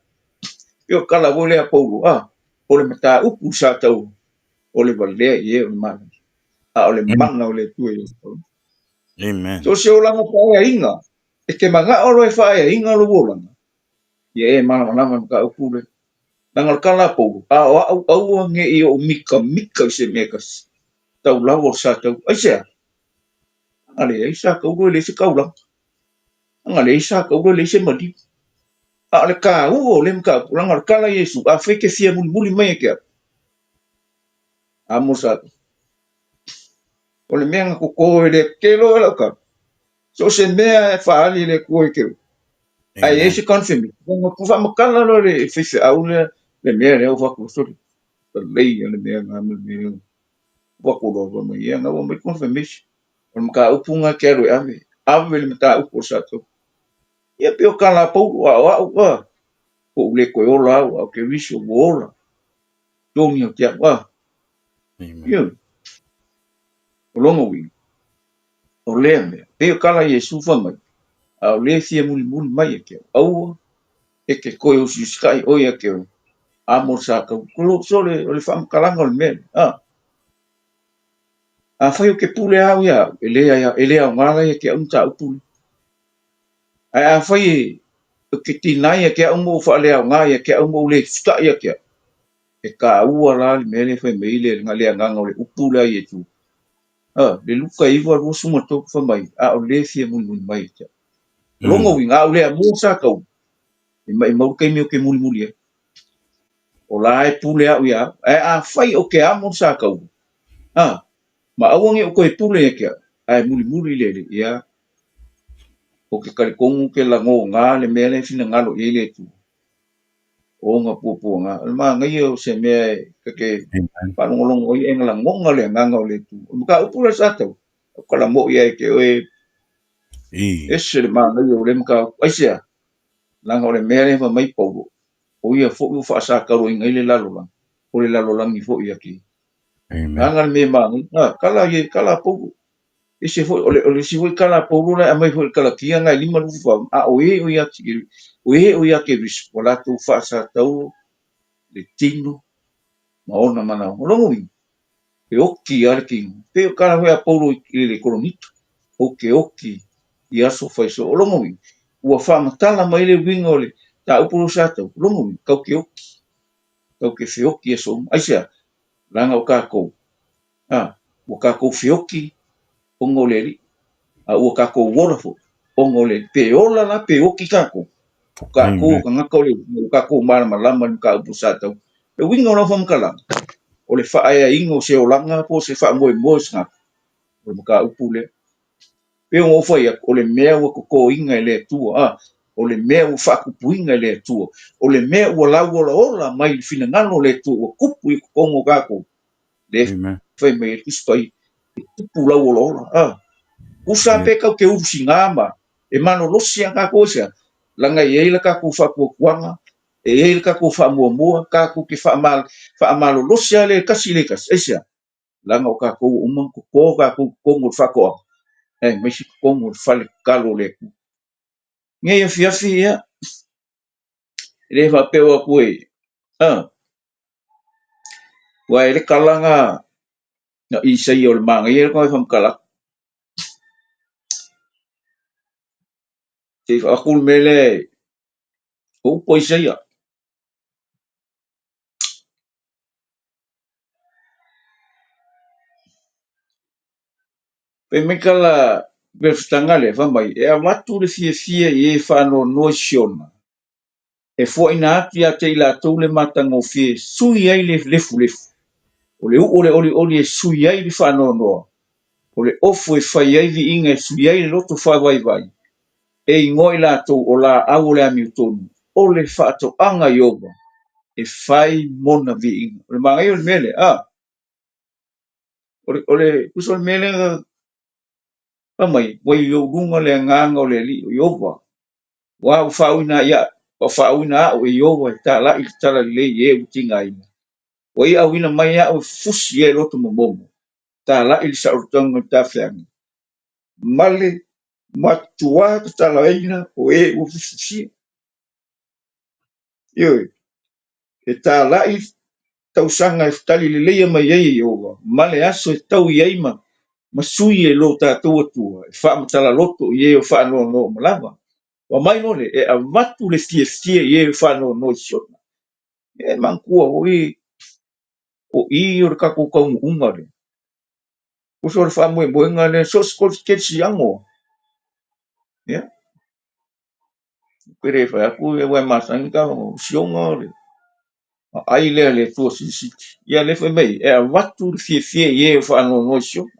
yo kala wo le apolo, o le mata upo sa tau, o le valea i e o le mana. O le manga o le tue. Amen. So se o langa whae inga, e ke manga oro e whae inga lo wolanga. Ia e mana manama ka upo le. Nanga kala apolo, au nge i o mika i se mekas. Tau lawo sa tau, ai sea. Ale ai sa ka ulo le se kaulang. Ngale ai sa ka ulo le se madi. Ale ka uo le mka langa kala Yesu, a feke fia muli mai ke. Amo sa. O le mea ko ko le kelo la ka. So se mea e whaali le koe kero. Ai e se confirm. Ngo kufa makala lo le fese au le mea le o whaku sori. Le lei le mea ngā me mea. Whaku lo wa mai ia ngā wa mai confirmation. O mka upunga kero e ave. Ave le mta upo sa to. Ia pio kala pau wa. Ko le koe ola au ke viso ola. Toni o tia wa. Ia. O longo wi. O lea mea. Pio kala Yesu fa mai. Au le fia muli mai e keo. Au e ke koe o siskai o ia keo. Amo sa ka kulo sole o le fam kalanga o le mele. A fai o ke pule au ia. Ele au ngala ia ke unta upule. A fai o ke tinai ia ke au mo fa le au ngā ia ke au mo le fita ia ke. E ka ua la le mele fai meile ngale nganga o le upule ai e tu. Le luka iwa ro suma toku fa mai. A o le fia muli mai e tia. Longo winga o le a mo sa kau. E mai mau kai meo ke muli e. O la e pule au ia. A fai o ke amo sa kau. Ma awangi o koe pule e kia. Ai muli le ia. O ke karikongu ke lango ngā le mea le fina ngalo i le tu. O ngā pupu ngā. Ma ngai o se mea kake panongolongo i engala ngonga le nganga o le tu. O mka upula sa tau. O kala mo ia e ke oe. Ese le ma ngai o le mka aisea. Langa o le mea le fa mai paulo. O ia fo u fa sa karo i ngai le lalo lang. O le lalo lang i fo ia ki. Langa le mea ma ngai. Kala paulo. Ese foi ole si foi kala paulo la mai foi kala kia ngai lima lu fa o ia ke vis pola tu fa sa tau le tino ma ona mana longo wi e oki arki pe kala foi a paulo i le kolonito o ke oki ia so fai so longo wi ua fa matala mai le winga ole ta upulu sa tau longo wi kau ke fe oki e so aisia langa o ka ko o ka ko fe oki o ngoleri ua kako wora fo ongo le pe ola la pe oki kako kako ngaka le kako mara malama ka pusata le wingo na fam kala o le fa ai ingo se olanga po se fa mo sna o ka upule pe o fa ia o le mea o ko inga le tu o le mea o fa ku puinga le tu o le mea o la ola mai fina ngano le tu o kupu i kongo kako le fa me ispai tu la ola usa pe ka ke usi ngama e mano losia ka ko sia langa ye la ka ku fa ku kuanga e ka ku fa mo ka ku ke fa mal losia le kasi le kas esia langa o ka ku ko ka ku ko mo fa ko me si ko mo fa le kalo le ku nge ye fia le fa pe wa ku e wa le kalanga na isa yo le manga ye ko fa kala te fa ku mele o po isa ya pe me kala berstanga le fa mai e amatu le fie e whano no siona e fo ina ati a te ila tau le matango fie sui ai le lefu lefu o le ole e sui ai le whano noa o le ofu e whai ai vi inga e sui ai le loto wha vai vai e ingoi la tau o la au le ami utonu o le whaato anga ioba e whai mona vi inga o le mangai o le mele o le uso le mele pa mai wai yo runga le nganga o le li o ioba wa whauina ia o whauina o ioba e ta la i tala le e utinga ina wai awina mai a o fusi e loto momomo ta la i sa urtonga ta whianga male matua ta tala ina o e o fusi yo e ta la i tausanga e tali le leia mai ai ioba male aso e tau i aima ma sui e lo tātou atua, e wha matala loto i e o wha no no malama. Wa mai nole, e a matu le fie i e o wha no no siona. E mankua o i o re kako kau unga le. Uso re wha moe moenga le, so skol sketsi ango. Ya, pere wha aku e wai masangi ka o sionga le. Ai lea le tua sisiti. Ia le wha mei, e a matu le fie i e o wha no no siona.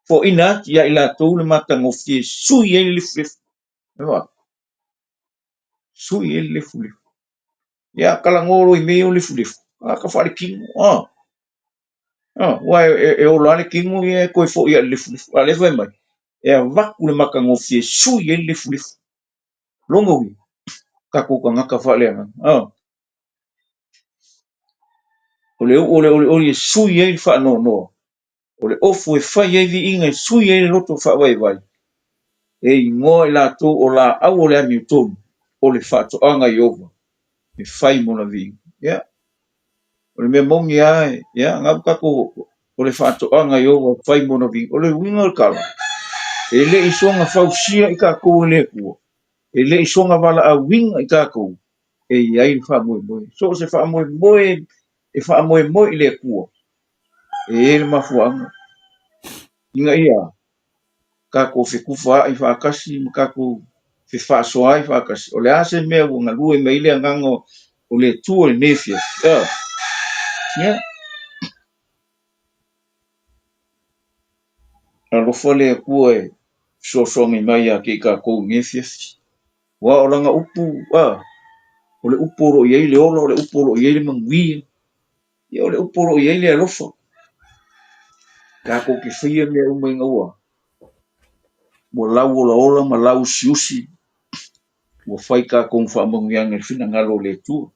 Fo ina ati ia ila tau le matanga o fie sui e le flefu. Sui e le flefu. Ya kala ngoro i meo le fulefu ka fale kingo wa e o lale kingo e ko fo ia le fulefu ale vai mai e va ku le maka ngofie su ye le fulefu longo wi ka ko ka ngaka fale o le su ye fa no no o le ofu e fa ye vi inga su ye le loto fa vai vai e ngo la to o la au le ami to o le fa to anga yova e fai mona vi ya o le me mongi ai ya ngap ka ko o le whaatoanga i o whai mona vi, o le winga o kala. E le i songa whausia i ka kou le kua. E le i songa wala a winga i ka kou. E iai le wha moe moe. So se wha moe moe, e wha moe moe i le kua. E le mafuanga. Inga ia, ka kou whikuwha i whaakasi, ma ka kou whiwhasoa i whaakasi. O le ase mea wunga lue me ile angango o le tua le nefia. Yeah. A lofa le kua e sosongi mai a ke ka kou nefia. Wa o langa upu, o le uporo i ei le ola, o le uporo i ei le manguia, ia o le uporo i ei le alofa. Ka ko ke whia mea uma inga ua. Mo lau ola ola, ma lau siusi, mo whai ka kong wha manguianga whina ngalo le tua.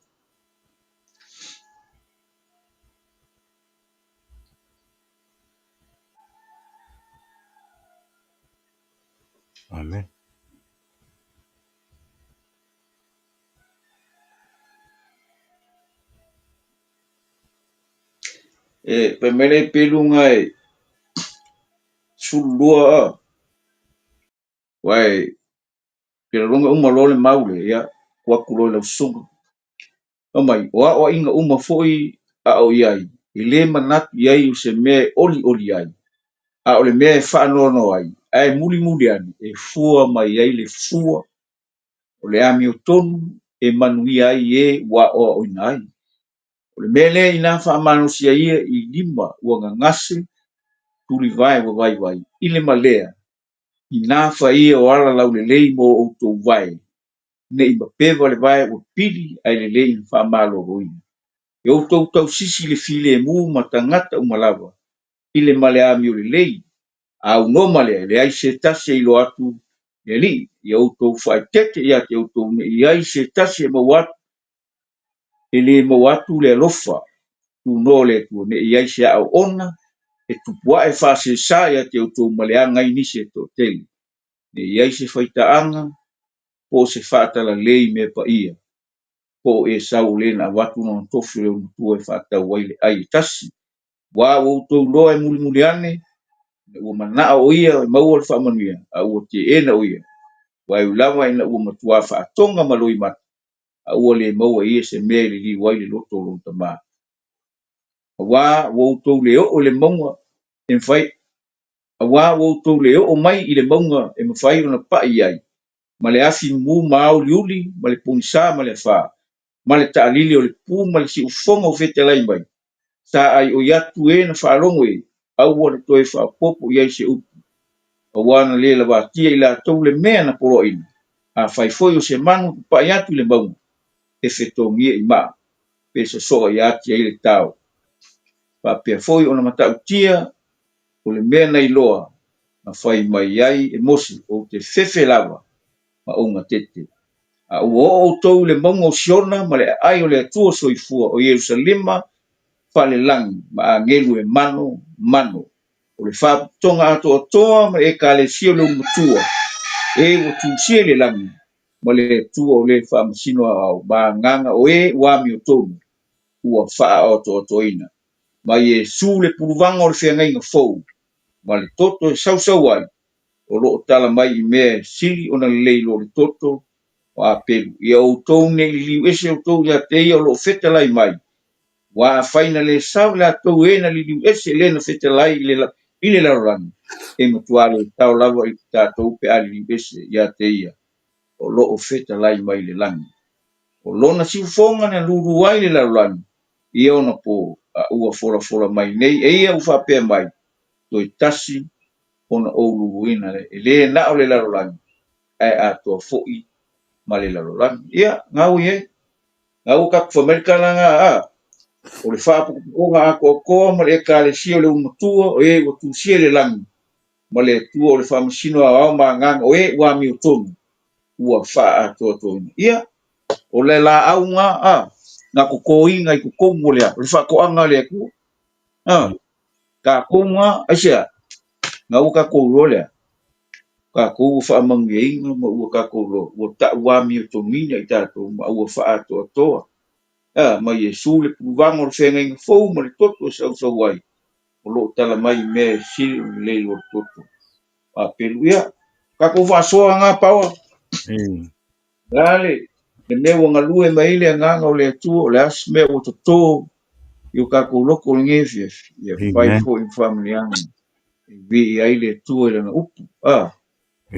Amen. Pe mele pelunga e sulua wai, pera longa uma lole maule, ia, waku lole lau sunga. Amai, o inga uma foi a o iai, i le manatu iai u se mea oli oli ai. A o le mea e wha no ai, ai muli muli ani, e fua mai ai le fua, o le ami o tonu, e manui ai e wa o ina ai. O le mele ina wha amano sia ia i lima ua ngangase, tuli vai wa vai vai, i le malea, ina wha ia o ala lau le lei mo o tau vai, ne ima pewa le vai o pili ai le lei wha amalo roi. E o tau sisi le file e mu ma tangata umalawa, i le male ami o le lei, au no male, le ai se tase i lo atu, le li, i au tau whae tete i ate au tau, i ai se tase e mawatu, e le mawatu le alofa, tu no le tu, ne i ai se au ona, e tupua e wha se sa i ate au tau maleanga i nise to teli, ne i ai se whaitaanga, po se whaatala lei me pa ia, po e sau le na watu no tofu le unutua e whaatau waile ai tasi, wa o tau loa e muli muli ane, ua mana o ia e maua le whaamanuia, a ua te ena o ia, wa e ulawa ina ua matua whaatonga maloi mata, a ua le maua ia se mea le li waile loto lo tama. Wa o tau le o le maunga, en whai, Awa woutou le o mai i le maunga e mawhai ona pa'i ai. Ma le afi mu mau liuli, ma le punisa, ma le wha. Ma le ta'alili o le pū, ma le si ufonga o fete lai mai. Sa ai o yatu e na whaalongo e, au wana toi whaapopo i ai se upu. Awana le la watia i la tau le mea na poro ina. A whaifoi o se manu pa'i atu le maunga. E whetongia i maa. Pesa soa i ati ai le tau. Pa pia foi ona matau tia, o le mea nei loa. Ma whai mai ai e mosi o te fefe lava. Ma unga tete. A ua o tau le maunga o siona, ma le ai o le atua soifua o Yerusalema, whale langi, ma a ngelu e mano, mano. O le whaputonga ato atoa, ma e ka le sio le umatua. E o tu sia le langi, ma le tua o le whamasino au, ma nganga o e wami o tonu, ua wha o to atoina. Ma Yesu le puruvanga o le whiangai ngā fou, ma le toto e sau ai, o lo tala mai I mea siri o na leilo le toto, o a pelu. Ia o tou ne I liu ese o tou ia te ia o lo feta lai mai. Wa a whaina le sau le atou e na li liu ese le na feta lai I le laurani. E matuale tau lava I tātou pe ali liu ese ia te ia. O lo o feta lai mai le langi. O lona si ufonga na luru ai le laurani. Ia ona po a ua fora mai nei. E ia ufa pia mai. Toi tasi ona o luruina le. E le na o le laurani. Ai a toa fo'i ma le laurani. Ia ngau ye. Ngau kaku Amerika langa o le whaapukunga a koa ma le ka le sio le umatua o e o tu sia le langi. Ma le tua o le whamasino a au ma ngang o e ua mi o tonu. Ua wha a toa tonu. Ia o le la au ngā ngā koko inga I koko mo lea. O le whakoanga lea kua. Ka konga asia. Ngā ua ka koulo lea. Ka kou whaamangi e inga ma ua ka koulo. Ua ta ua mi o tonu ina I tātou ma ua wha a toa toa. Ma Yesu le puruvanga o le whenga inga fou ma le toto e sau ai. O lo tala mai me siri o le leilo le toto. A pelu ia. Ka kou whaasoa ngā paua. Lale. Le mea ua ngalue mai le nganga o le atua o le as mea o toto. Io ka kou loko le ngefief. Ia whai fo I family anga. Vi I ai le atua I lana upu.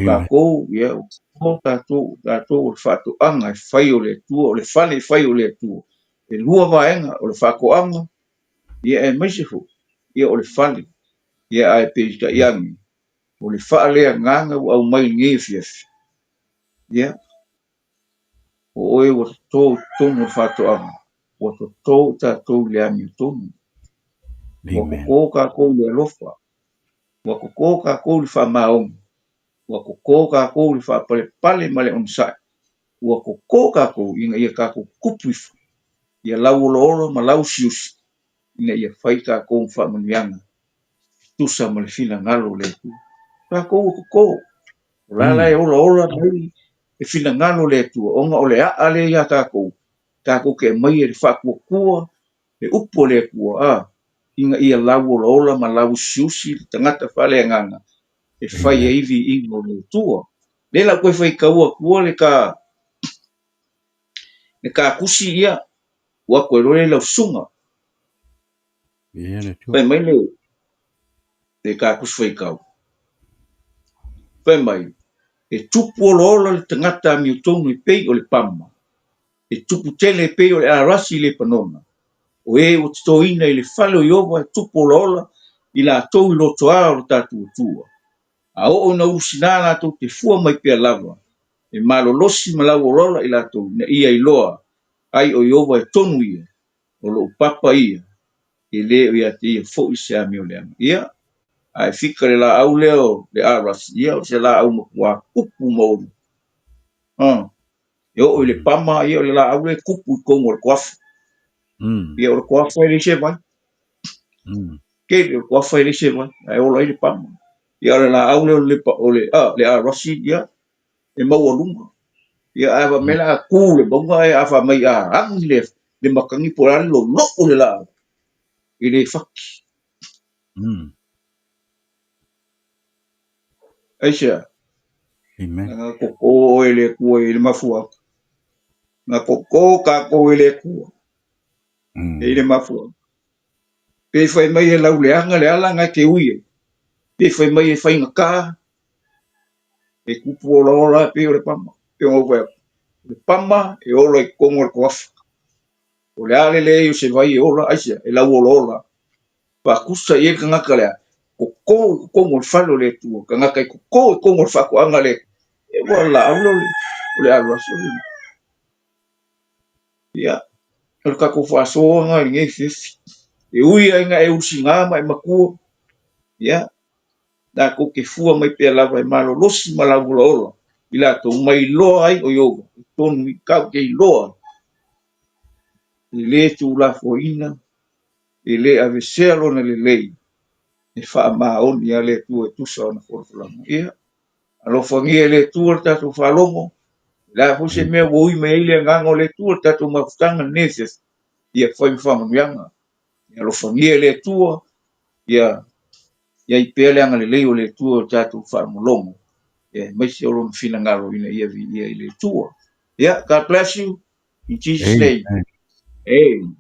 Ka kou ia o tātou o le whaatoanga e whai o le atua o le whale e whai o le atua. E lua vaenga o le whakoanga, ia e maisefo, ia o le whale, ia ai peita iangi, o le whaalea nganga au mai ngefief. Ia, o oe o tō tonu o whatoanga, o tō tātou le ami tonu. Wa koko ka kou le alofa, wa koko ka kou le whamaong, wa koko ka kou le whapale pale male onsai, wa koko ka kou inga ia ka kou kupuifu, ia lau olo ma lau siusi. Ina ia whai ka kou whamanianga. Tusa ma le whina ngalo le tu. Ka kou koko. Lala e ola mai. E whina ngalo le tu. Onga o le a le ia ka kou. Ka kou ke mai e le whakua kua. E upo le kua. Inga ia lau ola ma lau siusi. Tangata whale nganga. E whai e iwi ingo le tua. Lela koe whai kaua kua le ka. Le ka kusi ia. Wa koe rore lau sunga. Pai mai le ka kusi whai kau. Pai mai. E tupu ola le tangata mi utonu I pei o le pama. E tupu tele pei o le arasi le panona. O e o titoina I le whale o Iova e tupu ola I la atou I loto a o le tatu tua. A o na usinana atou te fua mai pia lava. E malolosi malau ola I la atou na ia iloa. Ai o Iova e tonu ia. O lo papa ia. E le o ia te ia fo I se ami o le ama. Ia. Ai fika le la au leo le arasi. Ia o se la au makua kupu maunu. Yo o le pama ia o le la au le kupu I kongo le kuafu. Ia o le kuafu le se mai. Ke le kuafu le se mai. Ai o le pama. Ia o le la au le arasi ia. E mau alunga. Ia ai wa mela a ku le bonga e afa mai a rangi le makangi porani lo o le la. I le faki. Aisha. Nga koko e le kua I le mafua. Nga koko ka ko e le kua. E le mafua. Pe fai mai e lau leanga le ala ngai ke uie. Pe fai mai e fai ngaka, e kupu ola ola pe o le pama. Pe o koe, le pama e ola e kongo le koafa. O le ale le o se vai e ola, aisia, e lau ola ola. Pa kusa i e ka ngaka lea, ko kongo le falo le tua, ka ngaka i ko kongo le fako anga le, e wala aulo le, o le alo aso le. Ia, o le kako whaasoa nga i ngai fefi. E ui ai nga e usi ngā mai makua, ia, na ko ke fua mai pe lava e malo losi ma la ola ola. Ila to mai loa ai o yoga, tonu i kau ke i loa. I le tu la fo ina, i le ave selo na le lei. E wha maa oni a le tu e tusa o na whorofulanga. Ia, alo whangia le tu o tato whalongo, la fo se mea woi me ile ngango le tu o tato mafutanga neses, ia whai mwhamanuyanga. Alo whangia le tu o, ia i pele anga le lei o le tu o tato wharamolongo. Mai se olo na fina ngaro ina ia vi ia i le tu o. Yeah, God bless you. In Jesus' name. Amen. Amen.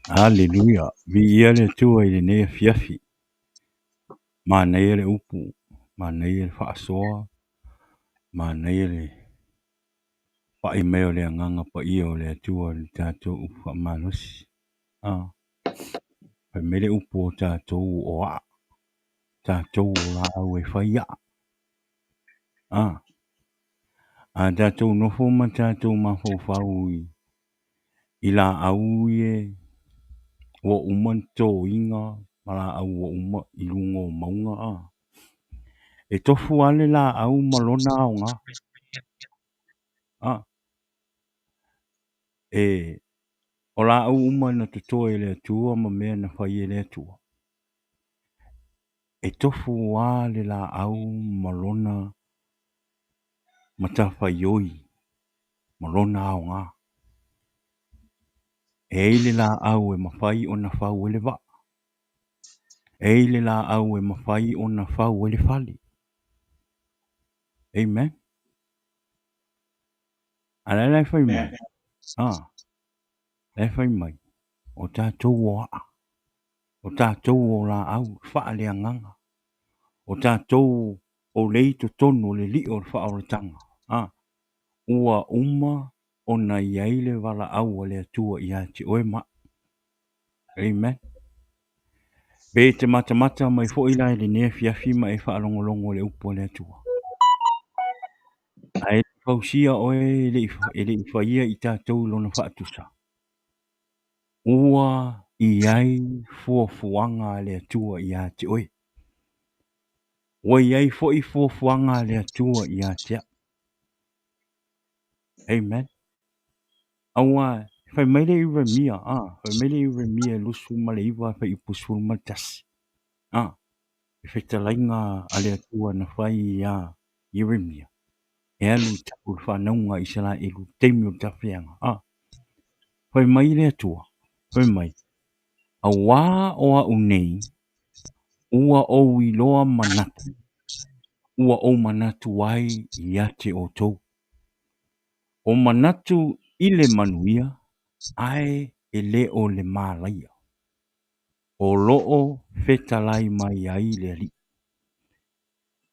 Hallelujah. Vi ia le tua i le nea fiafi. Ma nei le upu. Ma nei le whaasoa. Ma nei le pa i meo le anganga pa ia o le tua le tātou upa manusi. Pa mele upu o tātou o a. Tātou o la au e whaia. A tātou nofo ma tātou ma whau i la au e o uman tō inga ma la au o uma i lungo maunga E tofu ale la au malona aonga. O la au uma na tutoa i le atua ma mea na whai e le atua. E tofu ale la au malona ma ta whai oi. Malona aonga. E ile la au e mawhai o na whau ele wa. E ile la au e mawhai o na whau ele whali. Amen. Ala lai whai mai. Lai whai mai. O tātou o a. O tātou o la au whaale anganga. O tātou o leito tonu le li o whaoratanga. Ua uma o na iaile wala au le atua i ati oe ma. Amen. Be te mata mai fo ila le nea fiafi ma e whaalongolongo le upo le atua. A e pausia oe ele i whaia i tātou lona whaatusa. Ua i ai fuafuanga le atua i ati oe. Ua i ai fo i fuafuanga le atua i ati a. Amen. Aua, fai mai le iwa mia, fai mai le iwa mia lusu ma le iwa fai i pusul ma tasi. E fai talainga ale atua na fai ia iwa mia. E alu tapu whanaunga i sala e lu teimio tawhianga. Fai mai le atua, fai mai. A wā o a unei, ua o iloa manatu. Ua o manatu ai i ate o tou. O manatu i le manuia, ai e le o le mālaia. O loo fetalai mai ai le ali.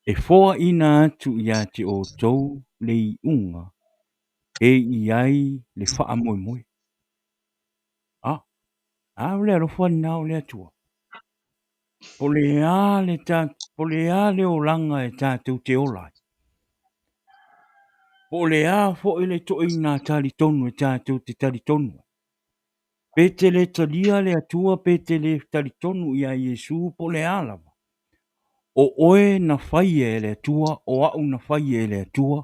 E foa ina atu i ate o tou le i unga, e i ai le wha moe moe. Au le arofa nao le atua. Po le a le o langa e tātou te olai. Po le a fo ile to ina tali tonu e tātou te tali tonu. Pete le talia le atua, pete le tali tonu i a Yesu po le alava. O oe na whai e le atua, o au na whai e le atua,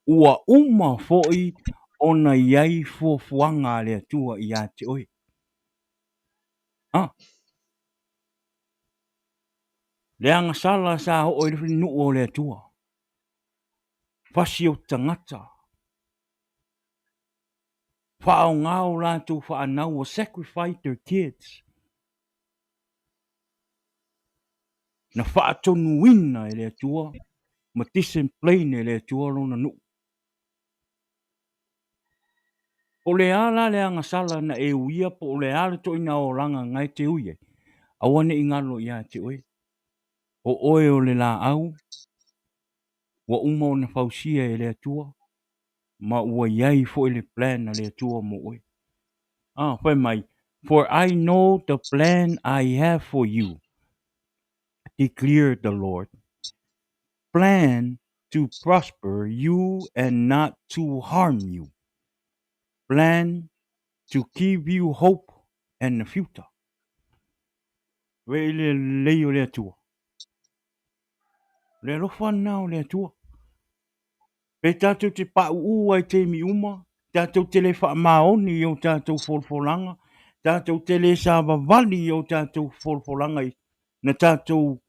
ua uma foi o na iai fuafuanga le atua i a te oe. Le anga sala sa o i rinu o le atua. Fasi o tangata. Whao ngao rātou whaanau o sacrifice their kids. Na whaatonu wina e le atua, ma discipline e le atua rona nu. O le ala le anga sala na e uia po o le ala to ina o ranga ngai te uie. Awane i ngalo ia te ue. O oe o le la au, wa uma o na fausia e le atua, ma ua iai fo i le plan na le atua mo oe. Whai mai, for I know the plan I have for you, declared the Lord. Plan to prosper you and not to harm you. Plan to give you hope and the future. Ve le leo le atua. Le alofa nao le atua. Pe tātou te pa ua i te mi uma, tātou te le wha maoni i o tātou folfolanga, tātou te le sa vavali i o tātou folfolanga i na tātou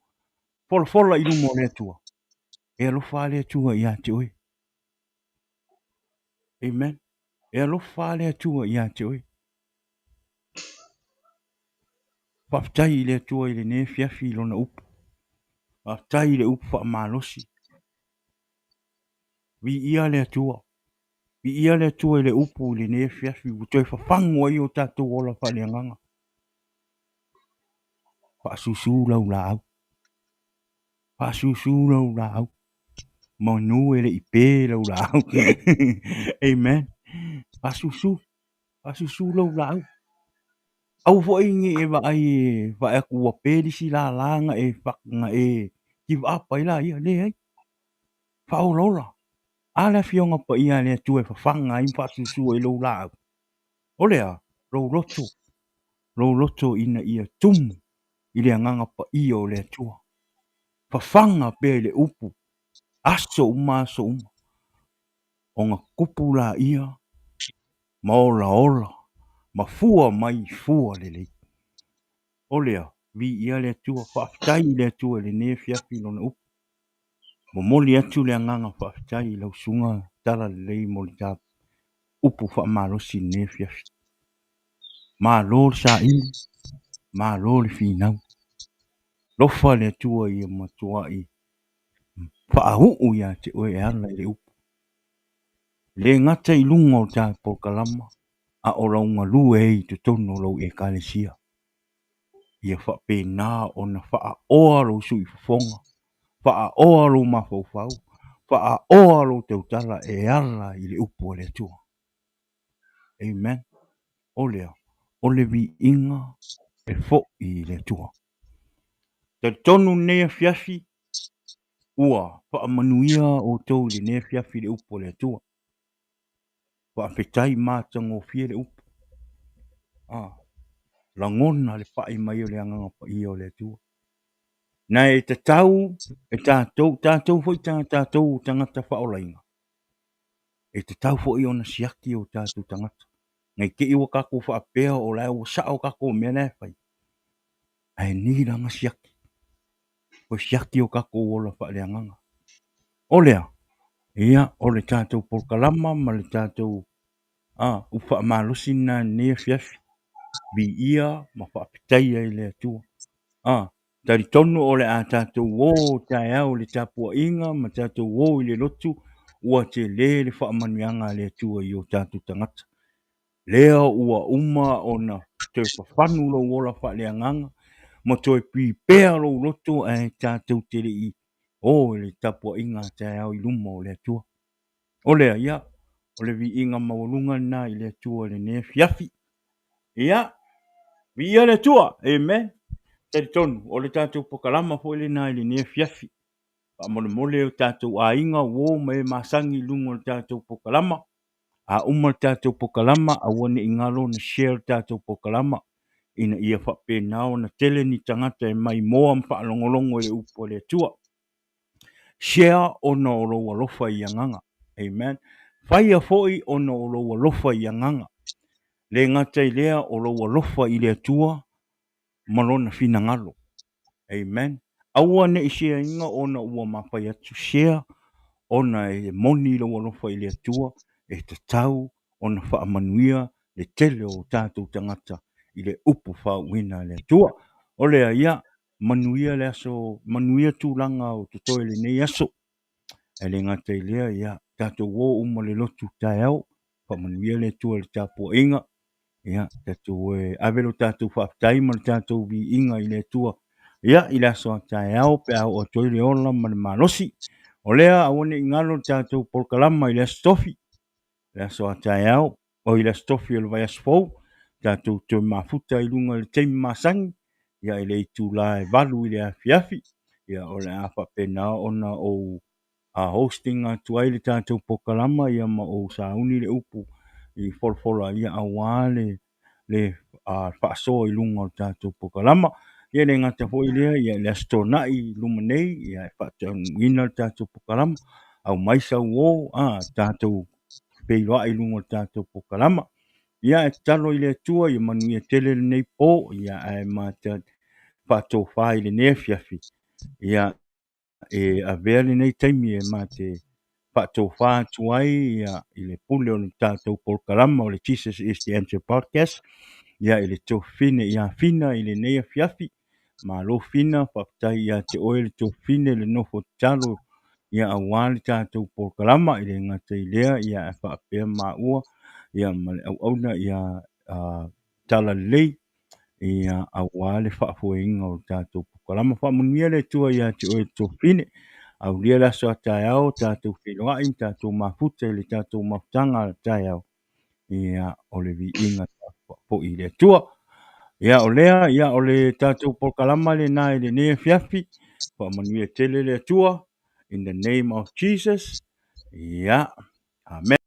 folfola i lumo le atua. E alofa le atua i ate oe. Amen. E alofa le atua i ate oe. Whaftai le atua i le ne fiafi i lona upu. Whaftai le upu wha malosi. Vi ia le atua. Vi ia le atua i le upu i le ne fiafi. Utoi whawhangua i o tātou ola wha le anganga. Whaasusu lau la au. Whaasusu lau la au. Manu e le ipe lau la au. Amen. Whaasusu. Whaasusu lau la au. Au fo ingi e wa ai e wa e kua pēri si la langa e whakanga e give up ai la ia le ai. Whaolola. Ala fionga pa ia le tu e whawhanga i whaasusu e lau la au. Olea, rau roto. Rau roto ina ia tumu. I le anganga pa ia o le tua. Whawhanga pe le upu. Aso uma aso uma. O ngā kupu la ia. Maola ola. Ma fua mai fua le lei. Olea, vi ia le tua whaftai le tua le ne fiafi lona upu. Mo moli atu le anganga whaftai lau sunga tala le lei moli tā upu wha malosi ne fiafi. Ma lor sa ili. Ma lor finau. Lofa le tua ia matua i. Whaahuu ia te oe e ala le upu. Le ngata i lunga o tā pokalama. A o raunga lue e te tono lau e kalesia. Ia whape nā o na wha oa ro sui fonga. Wha oa ro mawhauwhau. Wha oa ro te utala e ala i le upu o le tua. Amen. Olea. Ole vi inga e fo i le tua. Te tonu nea fiafi. Ua. Wha manuia o tau le nea fiafi le upu o le tua. Wha whetai mātango fie le upu. Langona le whae mai o le anganga pa i o le tua. Na e te tau, e tātou fo i tātou tangata whaolainga. E te tau fo i ona siaki o tātou tangata. Ngai ke iwa kako whaapea o lai o sao kako mea nei whai. Ai ni ranga siaki. O siaki o kako ola wha le anganga. O lea, ia o le tātou polkalama ma le tātou uwha malusi na nea fiafi. Vi ia ma whaapitai ai le atua. Tari tonu o le a tātou wō tai au le tāpua inga ma tātou wō i le lotu ua te le whaamanuianga le atua i o tātou tangata. Lea ua uma o na te whawhanu lo wola wha le anganga ma toi pipea lo lotu e tātou te i o le tāpua inga tai au i luma o le atua. O lea ia, o le vi inga maurunga na i le atua le ne fiafi. Ia, vi ia le atua, amen. Te tonu, o le tātou pokalama po le nai le ne fiafi. Pa mole o tātou a inga wō me masangi lungo le tātou pokalama. A uma le tātou pokalama a wane ingalo na share tātou pokalama. Ina ia whape nao na tele ni tangata e mai moa mpa longolongo le upo le tua. Share ona o roa lofa i anganga. Amen. Whaia foi ona o roa lofa i anganga. Le ngata i lea o roa lofa i le tua. Malona fina ngalo. Amen. Aua ne i share inga ona ua mapai atu share. Ona e moni lo walofa i le atua. E te tau ona wha amanuia le tele o tātou tangata. I le upu wha wina le atua. O lea ia manuia le aso. Manuia tūlanga o tutoe le nei aso. E le ngata i lea ia. Tātou wō uma le lotu tai au. Wha manuia le atua le tāpua inga. Ia, tātou avelo tātou whaaftaima le tātou vi inga i le atua ia i le aso ataeao pe au o toi le ola ma le malosi o lea auana i galo le tatou polokalama i le aso tofi le aso ataeao o i le aso tofi o le vai aso fou tatou toe mafuta i luga i le taimi masagi ia i le itulā e valu i le afiafi ia o le a faapena ona ou hosting atu ai le tatou pokalama ia ma ou sauni le upu i folofolo ia auā le faasoa i luga o le tatou pokalama ia le gata foʻi lea ia le asotonaʻi luma nei ia e faataunuina le tatou pokalama au mai sauō tatou peiloaʻi i luga o le tatou pokalama ia e talo i le atua ia manuia tele lenei po ia ae faatofā i lenei afiafi ia e avea lenei taimi e mate faatofā atu ai ia i le pule o le tatou polokalama o le Jesus is the Answer podcast ia i le tofine ia fina i lenei afiafi malo fina faafetai iā te oe le tofine le nofo tatalo ia auā le tatou polokalama i le gata i lea ia e faapea maua ia ma le auauna ia tala lelei ia auā le faafuaiga o le tatou pokalama faamanuia le atua iā te oe le tofine aulia le aso ataeao tatou feiloaʻi tatou mafuta i le tatou mafutaga a le ataeao ia o le viiga foʻi i le atua ia o lea ia o le tatou polokalama lenā i lenei afiafi faamanuia tele le atua in the name of Jesus ia amen.